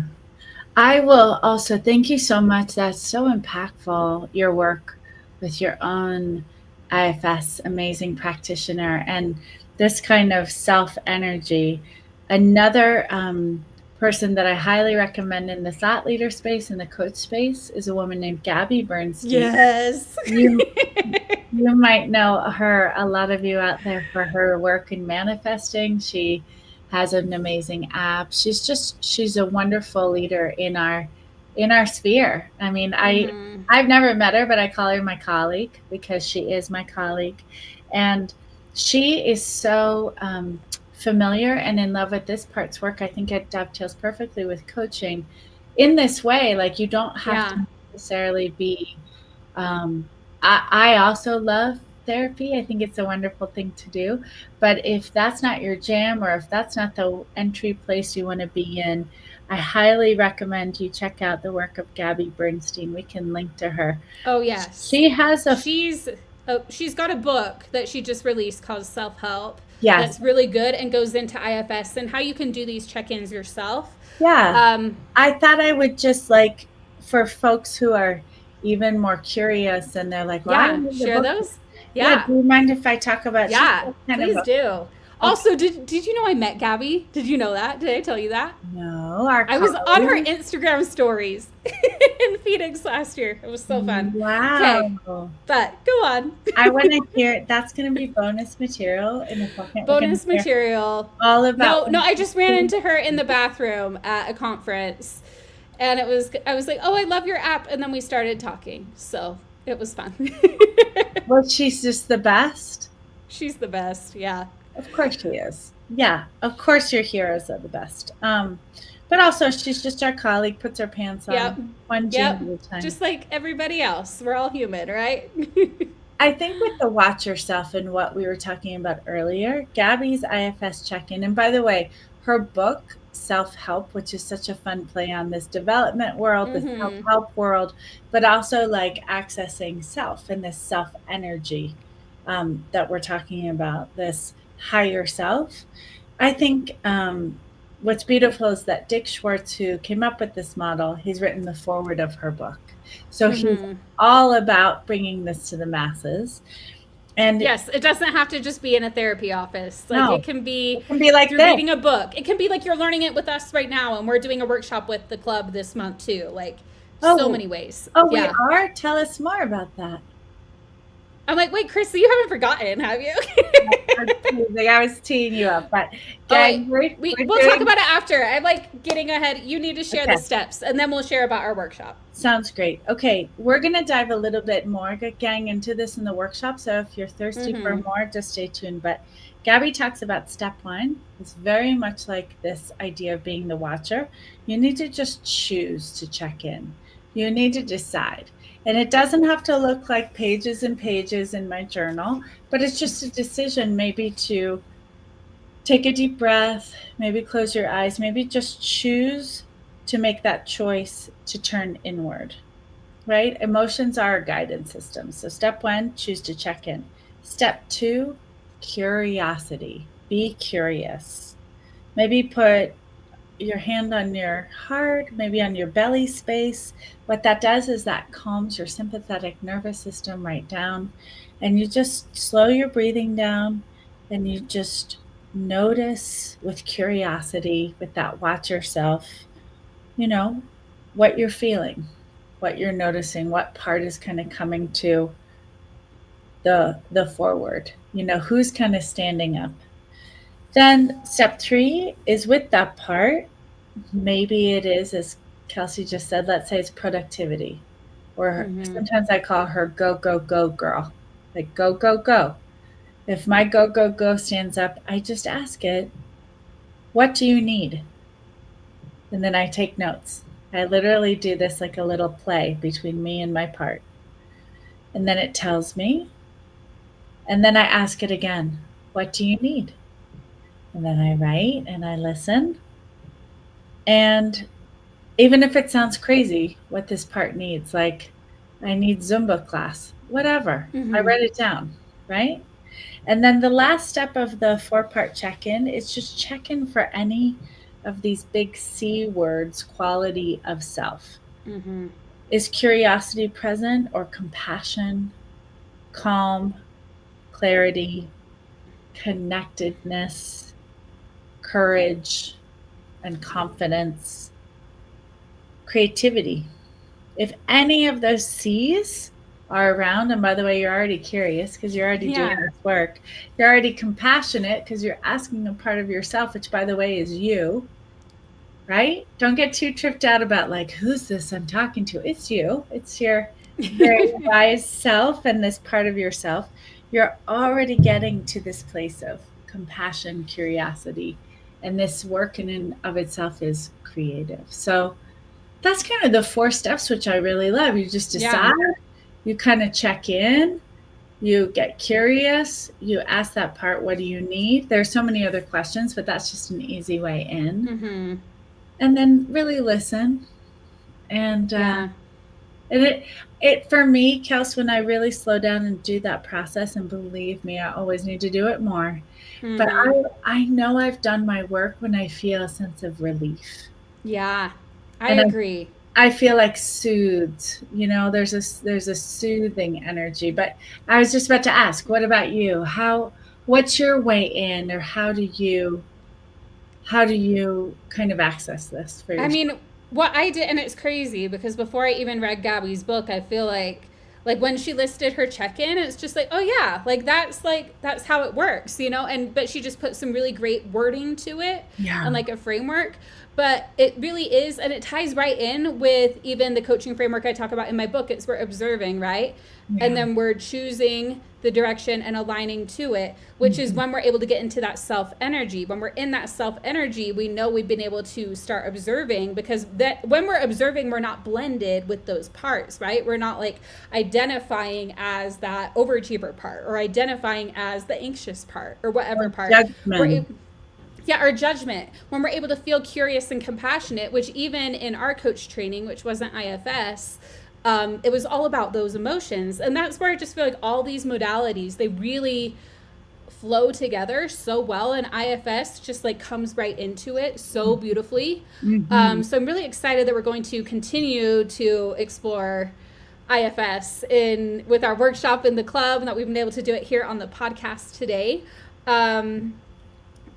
I will also thank you so much. That's so impactful, your work with your own IFS amazing practitioner and this kind of self energy. Another person that I highly recommend in the thought leader space and the coach space is a woman named Gabby Bernstein. Yes. You you might know her, a lot of you out there, for her work in manifesting. She has an amazing app. She's a wonderful leader in our sphere. I mean, Mm-hmm. I've never met her, but I call her my colleague because she is my colleague, and she is so familiar and in love with this part's work. I think it dovetails perfectly with coaching in this way. Like, you don't have Yeah. to necessarily be um, I also love therapy. I think it's a wonderful thing to do. But if that's not your jam, or if that's not the entry place you want to be in, I highly recommend you check out the work of Gabby Bernstein. We can link to her. Oh yes, She has a she's got a book that she just released called Self Help. yes, That's really good and goes into IFS and how you can do these check-ins yourself. yeah. I thought I would just like, for folks who are even more curious and they're like, well, I Yeah, read the share book. those. Yeah, Yeah, do you mind if I talk about? yeah, Kind of please do. Also, did you know I met Gabby? Did you know that? Did I tell you that? no, our I was on her colleague. Instagram stories in Phoenix last year. It was so fun. Okay, Wow. but go on. I want to hear. That's going to be bonus material in a second. We're going to Bonus hear material. all about. No, I just ran into her in the bathroom at a conference, and I was like, oh, I love your app, and then we started talking, so it was fun. Well, she's just the best. She's the best. Yeah. Of course she is. Yeah, of course your heroes are the best. But also she's just our colleague, puts her pants on Yep. one gene Yep. at a time. Just like everybody else, we're all human, right? I think with the watch yourself and what we were talking about earlier, Gabby's IFS check-in, and by the way, her book, Self-Help, which is such a fun play on this development world, this self-help world, but also like accessing self and this self-energy that we're talking about, this higher self. I think what's beautiful is that Dick Schwartz, who came up with this model, he's written the foreword of her book. So he's all about bringing this to the masses. And yes, it doesn't have to just be in a therapy office. Like no, it can be like through this. reading a book. It can be like you're learning it with us right now, and we're doing a workshop with the club this month too. Like so many ways. Oh, yeah. We are? Tell us more about that. I'm like, wait, Chrissy, you haven't forgotten, have you? I was teeing you up, but we'll talk about it after. I'm like getting ahead. You need to share the steps, and then we'll share about our workshop. Sounds great. Okay, we're going to dive a little bit more, gang, into this in the workshop. So if you're thirsty for more, just stay tuned. But Gabby talks about step 1. It's very much like this idea of being the watcher. You need to just choose to check in. You need to decide. And it doesn't have to look like pages and pages in my journal, but it's just a decision maybe to take a deep breath, maybe close your eyes, maybe just choose to make that choice to turn inward, right? Emotions are a guidance system. So step 1, choose to check in. Step 2, curiosity. Be curious. Maybe put your hand on your heart, maybe on your belly space. What that does is that calms your sympathetic nervous system right down, and you just slow your breathing down, and you just notice with curiosity, with that watch yourself, what you're feeling, what you're noticing, what part is kind of coming to the forward, who's kind of standing up. Then step 3 is with that part. Maybe it is, as Kelsey just said, let's say it's productivity. Or sometimes I call her go, go, go girl. Like go, go, go. If my go, go, go stands up, I just ask it, what do you need? And then I take notes. I literally do this like a little play between me and my part. And then it tells me. And then I ask it again, what do you need? And then I write and I listen. And even if it sounds crazy, what this part needs, like I need Zumba class, whatever, I write it down, right? And then the last step of the 4-part check-in is just check in for any of these big C words, quality of self. Is curiosity present, or compassion, calm, clarity, connectedness, courage, and confidence, creativity? If any of those C's are around, and by the way, you're already curious because you're already doing this work. You're already compassionate because you're asking a part of yourself, which by the way is you, right? Don't get too tripped out about like, who's this I'm talking to? It's you. It's your very wise self and this part of yourself. You're already getting to this place of compassion, curiosity, and this work in and of itself is creative. So that's kind of the 4 steps, which I really love. You just decide, you kind of check in, You get curious, you ask that part, what do you need? There's so many other questions, but that's just an easy way in. Mm-hmm. And then really listen. And Yeah. it for me, Kels, when I really slow down and do that process, and believe me, I always need to do it more. But Mm-hmm. I know I've done my work when I feel a sense of relief. Yeah. I And agree. I feel like soothed. There's a soothing energy. But I was just about to ask, what about you? What's your way in, or how do you kind of access this for I yourself? mean, what I did, and it's crazy because before I even read Gabby's book, I feel like when she listed her check-in, it's just like, oh yeah, like that's how it works, you know. And but she just put some really great wording to it and Yeah. like a framework. But it really is, and it ties right in with even the coaching framework I talk about in my book. It's we're observing, right? And Yeah. then we're choosing the direction and aligning to it, which is Mhm. when we're able to get into that self energy. When we're in that self energy, we know we've been able to start observing, because that when we're observing, we're not blended with those parts, right? We're not like identifying as that overachiever part or identifying as the anxious part or whatever Or part. We're judgment. yeah, our judgment. When we're able to feel curious and compassionate, which even in our coach training, which wasn't IFS, it was all about those emotions. And that's where I just feel like all these modalities, they really flow together so well, and IFS just like comes right into it so beautifully. Mhm. So I'm really excited that we're going to continue to explore IFS in with our workshop in the club, and that we've been able to do it here on the podcast today. Um,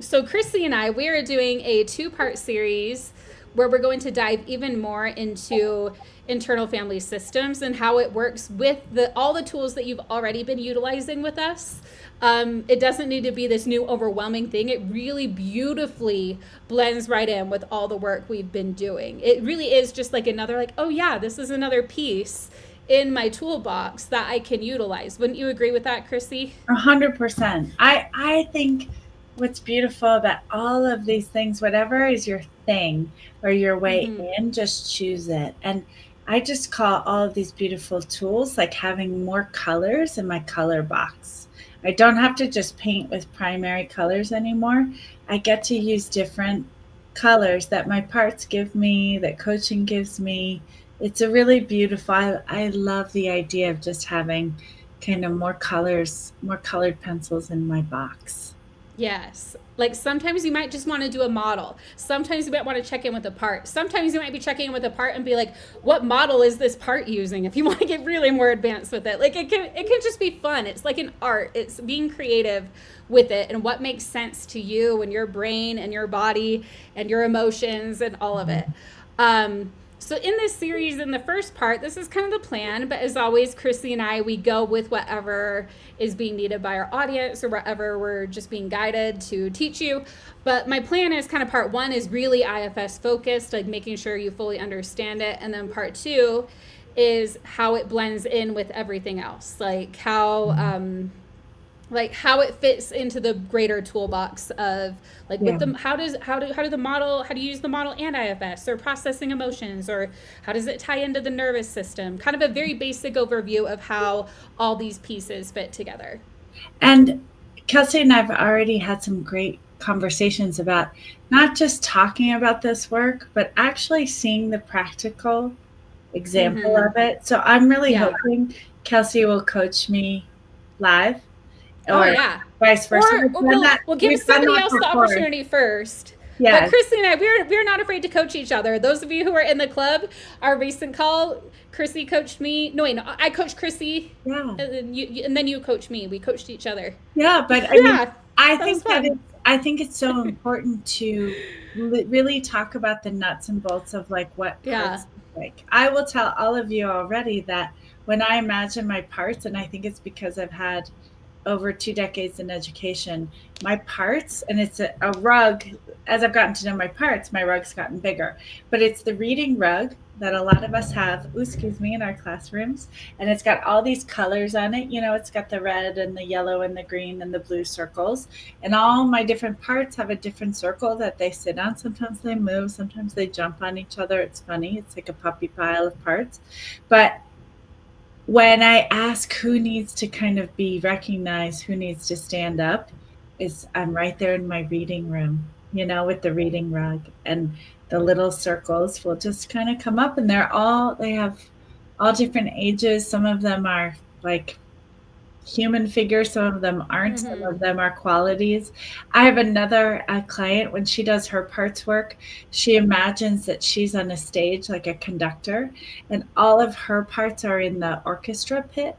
so Chrissy and I, we are doing a 2-part series where we're going to dive even more into internal family systems and how it works with all the tools that you've already been utilizing with us. It doesn't need to be this new overwhelming thing. It really beautifully blends right in with all the work we've been doing. It really is just like another, like, oh yeah, this is another piece in my toolbox that I can utilize. Wouldn't you agree with that, Chrissy? 100%. I think what's beautiful about all of these things, whatever is your thing or your way Mm-hmm. in, just choose it. And I just call all of these beautiful tools like having more colors in my color box. I don't have to just paint with primary colors anymore. I get to use different colors that my parts give me, that coaching gives me. It's a really beautiful, I love the idea of just having kind of more colors, more colored pencils in my box. Yes. Like sometimes you might just want to do a model. Sometimes you might want to check in with a part. Sometimes you might be checking in with a part and be like, what model is this part using? If you want to get really more advanced with it. Like it can just be fun. It's like an art. It's being creative with it and what makes sense to you and your brain and your body and your emotions and all of it. So in this series, in the first part, this is kind of the plan, but as always, Chrissy and I, we go with whatever is being needed by our audience or whatever we're just being guided to teach you. But my plan is kind of part 1 is really IFS focused, like making sure you fully understand it. And then part 2 is how it blends in with everything else, like how it fits into the greater toolbox of like with Yeah. the how do you use the model and IFS or processing emotions, or how does it tie into the nervous system, kind of a very basic overview of how all these pieces fit together. And Kelsey and I've already had some great conversations about not just talking about this work, but actually seeing the practical example Mm-hmm. of it. So I'm really Yeah. hoping Kelsey will coach me live Oh or yeah. vice versa. Or we'll give We've done somebody that else the before. opportunity first. But Yes. Chrissy and I, we're not afraid to coach each other. Those of you who are in the club, our recent call, Chrissy coached me. No, wait, no, I coached Chrissy, Yeah. and then you coached me. We coached each other. Yeah, but I mean, Yeah, I that was think that fun. I think it's so important to really talk about the nuts and bolts of like what Yeah. parts look like. I will tell all of you already that when I imagine my parts, and I think it's because I've had over 2 decades in education, my parts, and it's a rug. As I've gotten to know my rug's gotten bigger. But it's the reading rug that a lot of us have, excuse me, in our classrooms. And it's got all these colors on it. It's got the red and the yellow and the green and the blue circles. And all my different parts have a different circle that they sit on. Sometimes they move, sometimes they jump on each other. It's funny. It's like a puppy pile of parts. But when I ask who needs to kind of be recognized, who needs to stand up, is I'm right there in my reading room, with the reading rug, and the little circles will just kind of come up, and they have all different ages. Some of them are like human figures, some of them aren't, some Mm-hmm. of them are qualities. I have another client, when she does her parts work, she imagines that she's on a stage like a conductor, and all of her parts are in the orchestra pit.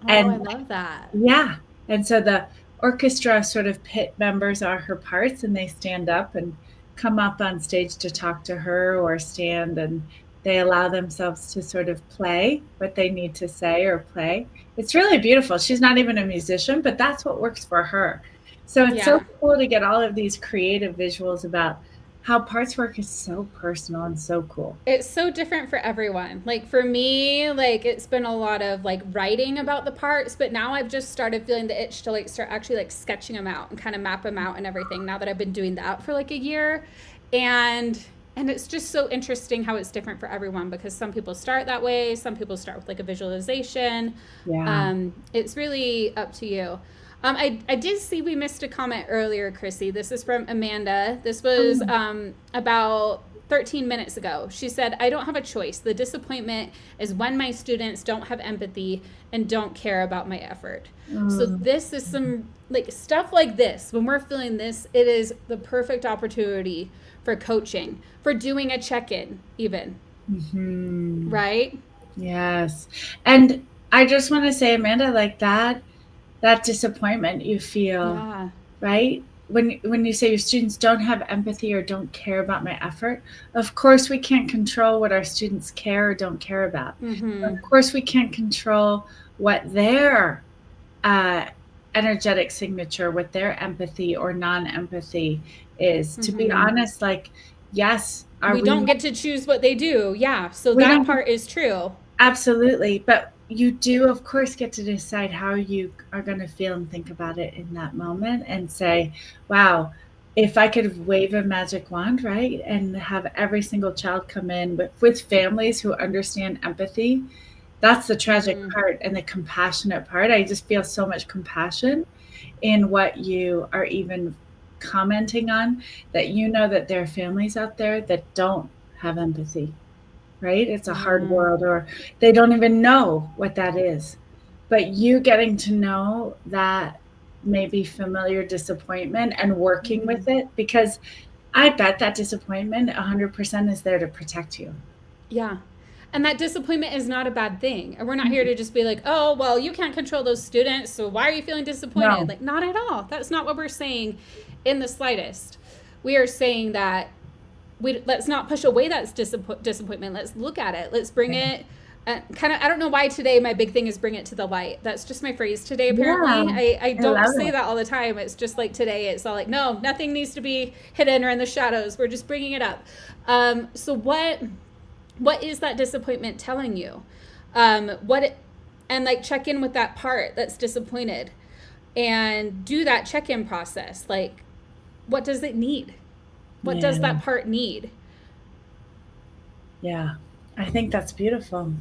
Oh, I And love that. yeah. And so the orchestra sort of pit members are her parts, and they stand up and come up on stage to talk to her or stand, and they allow themselves to sort of play what they need to say or play. It's really beautiful. She's not even a musician, but that's what works for her. So it's so Yeah. cool to get all of these creative visuals about how parts work is so personal and so cool. It's so different for everyone. Like for me, like it's been a lot of like writing about the parts, but now I've just started feeling the itch to like start actually like sketching them out and kind of map them out and everything now that I've been doing that for like a year. And it's just so interesting how it's different for everyone because some people start that way, some people start with like a visualization. Yeah. It's really up to you. I did see we missed a comment earlier, Chrissy. This is from Amanda. This was Oh. about 13 minutes ago. She said, I don't have a choice. The disappointment is when my students don't have empathy and don't care about my effort. So Mm. this is some like stuff like this. When we're feeling this, it is the perfect opportunity for coaching, for doing a check-in even, Mhm. right? Yes. And I just want to say, Amanda, like that disappointment you feel, Yeah. right? When you say your students don't have empathy or don't care about my effort, of course we can't control what our students care or don't care about. Mhm. Of course we can't control what their uh, energetic signature, what their empathy or non-empathy is. To be Mhm. honest, like, yes, are We don't we get to choose what they do. Yeah. So we that don't part is true. Absolutely, but you do, of course, get to decide how you are going to feel and think about it in that moment and say, wow, if I could wave a magic wand, right, and have every single child come in with families who understand empathy, that's the tragic Mhm. part and the compassionate part. I just feel so much compassion in what you are even commenting on, that that there are families out there that don't have empathy, right? It's a hard Yeah. world, or they don't even know what that is. But you getting to know that maybe familiar disappointment and working with Mhm. it, because I bet that disappointment 100% is there to protect you. Yeah. And that disappointment is not a bad thing. And we're not here to just be like, oh, well, you can't control those students, so why are you feeling disappointed? No. Like, not at all. That's not what we're saying in the slightest. We are saying that let's not push away that disappointment. Let's look at it. Let's bring it. Kind of, I don't know why today my big thing is bring it to the light. That's just my phrase today. Yeah, Apparently, I I don't love say it. that all the time. It's just like today. It's all like, no, nothing needs to be hidden or in the shadows. We're just bringing it up. So what is that disappointment telling you? And like check in with that part that's disappointed, and do that check in process. Like, what does it need? What does Yeah, that part need? yeah. I think that's beautiful.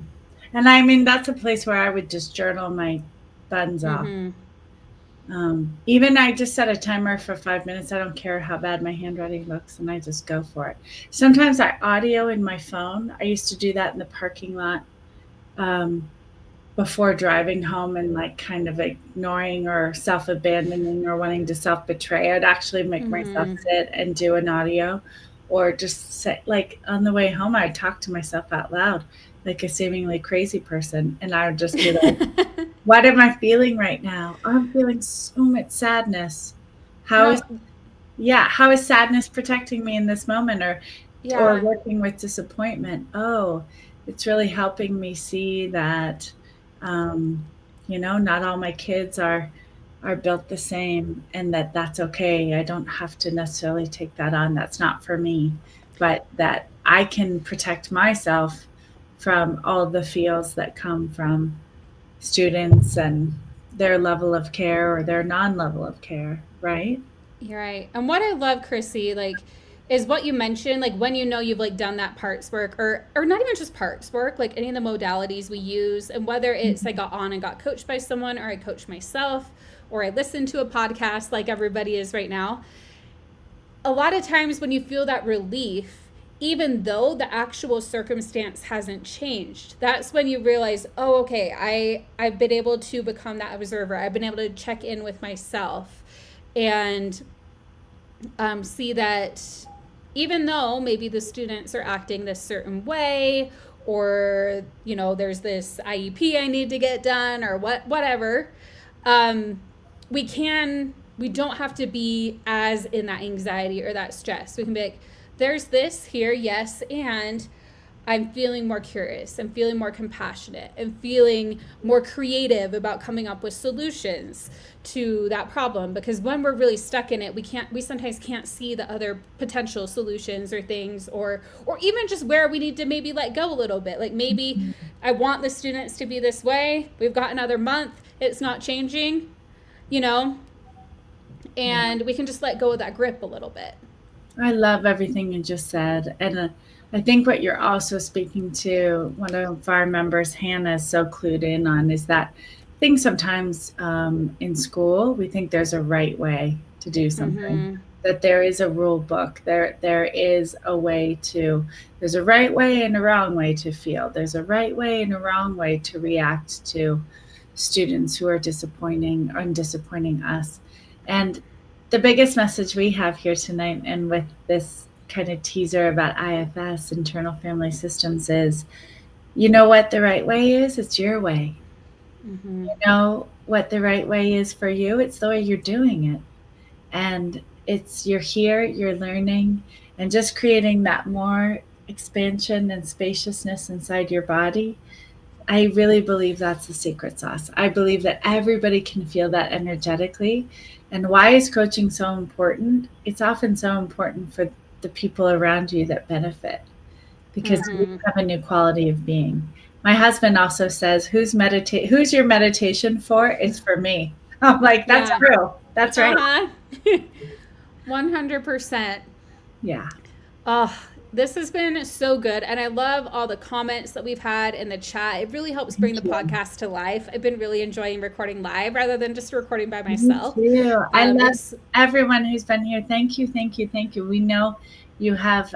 And I mean, that's a place where I would just journal my buns off. Mm-hmm. Even I just set a timer for 5 minutes. I don't care how bad my handwriting looks, and I just go for it. Sometimes I audio in my phone. I used to do that in the parking lot, um, before driving home and like kind of ignoring or self abandoning or wanting to self betray. I'd actually make myself Mm-hmm. sit and do an audio, or just say, like on the way home, I'd talk to myself out loud like a seemingly crazy person. And I would just be like, what am I feeling right now? I'm feeling so much sadness. How is No, how is sadness protecting me in this moment, or yeah, working with disappointment? Oh, it's really helping me see that um, not all my kids are built the same, and that's okay. I don't have to necessarily take that on. That's not for me, but that I can protect myself from all the feels that come from students and their level of care or their non level of care, right? you're right. And what I love, Chrissy, like is what you mentioned, like when you know you've like done that parts work, or not even just parts work, like any of the modalities we use, and whether it's I got on and got coached by someone, or I coached myself, or I listened to a podcast like everybody is right now. A lot of times when you feel that relief, even though the actual circumstance hasn't changed, that's when you realize, oh, okay, I've been able to become that observer. I've been able to check in with myself and see that even though maybe the students are acting this certain way, or, you know, there's this IEP I need to get done, or whatever, we don't have to be as in that anxiety or that stress. We can be like, there's this here, yes, and I'm feeling more curious, I'm feeling more compassionate, and feeling more creative about coming up with solutions to that problem. Because when we're really stuck in it, we sometimes can't see the other potential solutions or things, or even just where we need to maybe let go a little bit. Like maybe I want the students to be this way, we've got another month, it's not changing, you know, and we can just let go of that grip a little bit. I love everything you just said. And I think what you're also speaking to, one of our members, Hannah, is so clued in on, is that I think sometimes in school, we think there's a right way to do something, that there is a rule book. There is a way to, there's a right way and a wrong way to feel. There's a right way and a wrong way to react to students who are disappointing us. And the biggest message we have here tonight, and with this kind of teaser about IFS, internal family systems, is, you know what the right way is? It's your way. You know what the right way is for you? It's the way you're doing it. And you're here, you're learning, and just creating that more expansion and spaciousness inside your body. I really believe that's the secret sauce. I believe that everybody can feel that energetically. And why is coaching so important? It's often so important for the people around you that benefit, because you have a new quality of being. My husband also says, who's your meditation for? It's for me. I'm like, that's true. That's right. 100%. Yeah. Oh, this has been so good. And I love all the comments that we've had in the chat. It really helps bring the podcast to life. I've been really enjoying recording live rather than just recording by myself. Me too. I love everyone who's been here. Thank you, thank you, thank you. We know you have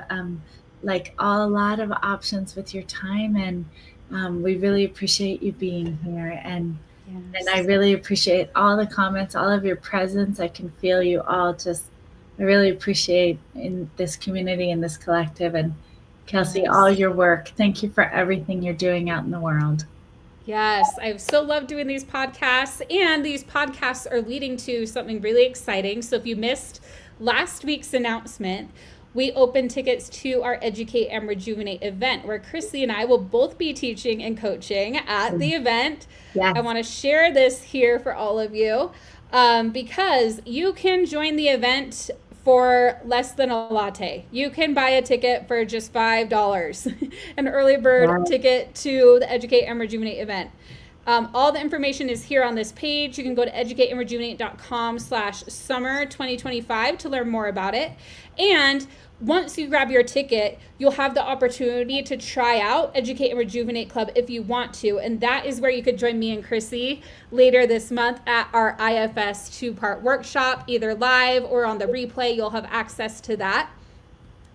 like a lot of options with your time, and we really appreciate you being here. And I really appreciate all the comments, all of your presence. I can feel you all I really appreciate in this community, in this collective. And Kelsey, all your work. Thank you for everything you're doing out in the world. Yes, I've so loved doing these podcasts, and these podcasts are leading to something really exciting. So if you missed last week's announcement, we opened tickets to our Educate and Rejuvenate event, where Chrissy and I will both be teaching and coaching at the event. I want to share this here for all of you, because you can join the event for less than a latte. You can buy a ticket for just $5, an early bird ticket to the Educate and Rejuvenate event. All the information is here on this page. You can go to educateandrejuvenate.com/summer 2025 to learn more about it. And once you grab your ticket, you'll have the opportunity to try out Educate and Rejuvenate Club if you want to. And that is where you could join me and Chrissy later this month at our IFS 2-part workshop, either live or on the replay. You'll have access to that.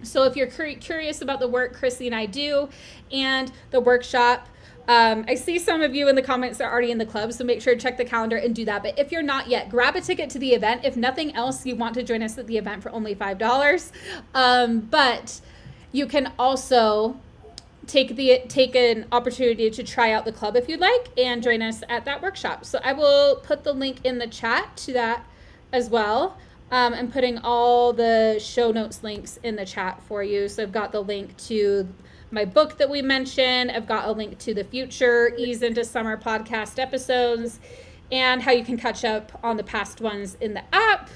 So if you're curious about the work Chrissy and I do and the workshop, I see some of you in the comments are already in the club, so make sure to check the calendar and do that. But if you're not yet, grab a ticket to the event. If nothing else, you want to join us at the event for only $5. But you can also take an opportunity to try out the club if you'd like, and join us at that workshop. So I will put the link in the chat to that as well. I'm putting all the show notes links in the chat for you. So I've got the link to my book that we mentioned. I've got a link to the future Ease into Summer podcast episodes, and how you can catch up on the past ones in the app.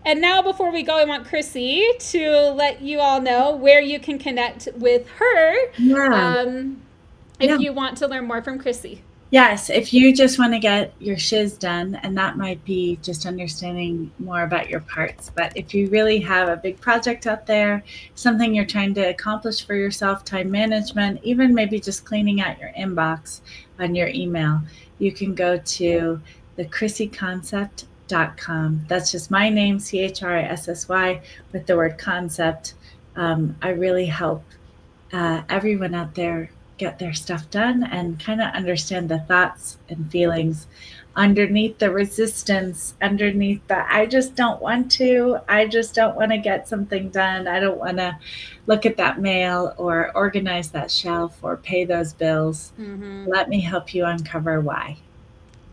And now, before we go, I want Chrissy to let you all know where you can connect with her if you want to learn more from Chrissy. Yes, if you just want to get your shiz done, and that might be just understanding more about your parts. But if you really have a big project out there, something you're trying to accomplish for yourself, time management, even maybe just cleaning out your inbox on your email, you can go to the ChrissyConcept.com. That's just my name, CHRISSY, with the word concept. I really help everyone out there get their stuff done and kind of understand the thoughts and feelings underneath the resistance, underneath the I just don't want to get something done. I don't want to look at that mail or organize that shelf or pay those bills. Let me help you uncover why.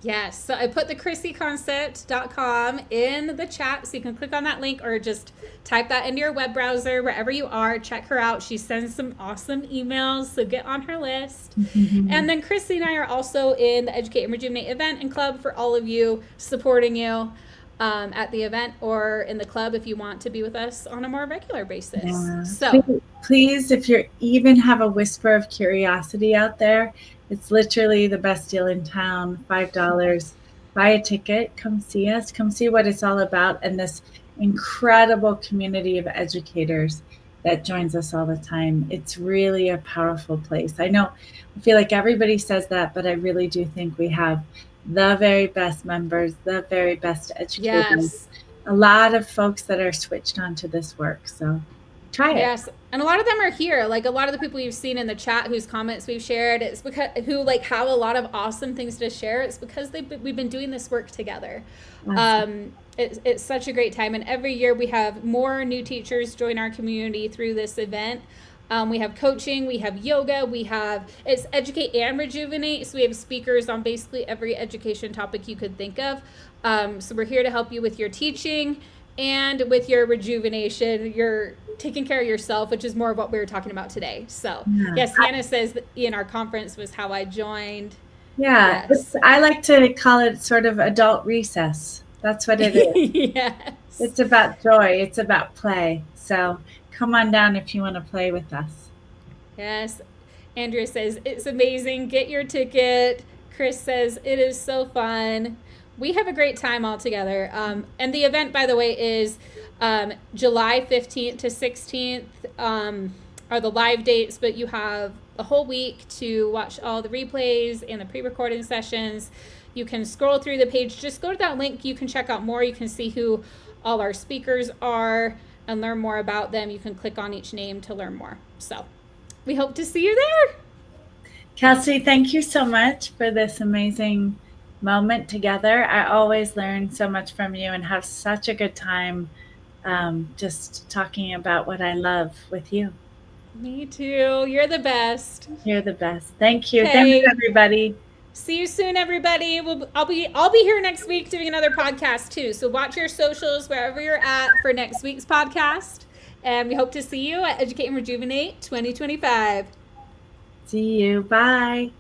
Yes. So I put the ChrissyConcept.com in the chat, so you can click on that link or just type that into your web browser wherever you are. Check her out. She sends some awesome emails, so get on her list. And then Chrissy and I are also in the Educate and Rejuvenate event and club for all of you, supporting you at the event or in the club if you want to be with us on a more regular basis. Yeah. So please, if you even have a whisper of curiosity out there, it's literally the best deal in town, $5. Buy a ticket, come see us, come see what it's all about, and this incredible community of educators that joins us all the time. It's really a powerful place. I feel like everybody says that, but I really do think we have the very best members, the very best educators. Yes. A lot of folks that are switched onto this work. So try it. Yes. And a lot of them are here. Like a lot of the people you've seen in the chat whose comments we've shared, it's because who like have a lot of awesome things to share. It's because we've been doing this work together. Awesome. It's such a great time. And every year we have more new teachers join our community through this event. We have coaching, we have yoga, it's Educate and Rejuvenate. So we have speakers on basically every education topic you could think of. So we're here to help you with your teaching and with your rejuvenation. You're taking care of yourself, which is more of what we were talking about today. So yes, Hannah says that in our conference was how I joined. Yeah, yes. I like to call it sort of adult recess. That's what it is. Yes. It's about joy. It's about play. So come on down if you want to play with us. Yes. Andrea says, it's amazing. Get your ticket. Chris says, it is so fun. We have a great time all together. And the event, by the way, is July 15th to 16th are the live dates, but you have a whole week to watch all the replays and the pre-recorded sessions. You can scroll through the page. Just go to that link. You can check out more. You can see who all our speakers are and learn more about them. You can click on each name to learn more. So we hope to see you there. Kelsey, thank you so much for this amazing moment together. I always learn so much from you and have such a good time just talking about what I love with you. Me too. You're the best. You're the best. Thank you. Okay. Thanks, everybody. See you soon, everybody. I'll be here next week doing another podcast too. So watch your socials wherever you're at for next week's podcast. And we hope to see you at Educate and Rejuvenate 2025. See you. Bye.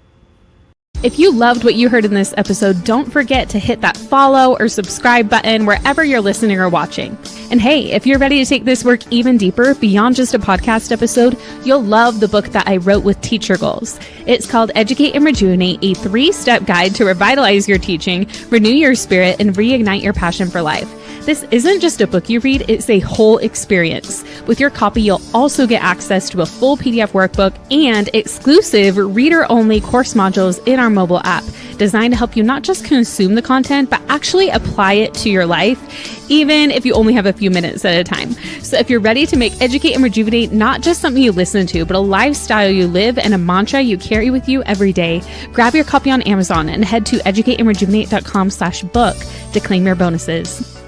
If you loved what you heard in this episode, don't forget to hit that follow or subscribe button wherever you're listening or watching. And hey, if you're ready to take this work even deeper beyond just a podcast episode, you'll love the book that I wrote with teacher goals. It's called Educate and Rejuvenate, a 3-step guide to revitalize your teaching, renew your spirit, and reignite your passion for life. This isn't just a book you read, it's a whole experience. With your copy, you'll also get access to a full PDF workbook and exclusive reader-only course modules in our mobile app, designed to help you not just consume the content, but actually apply it to your life, even if you only have a few minutes at a time. So if you're ready to make Educate and Rejuvenate not just something you listen to, but a lifestyle you live and a mantra you carry with you every day, grab your copy on Amazon and head to educateandrejuvenate.com/book to claim your bonuses.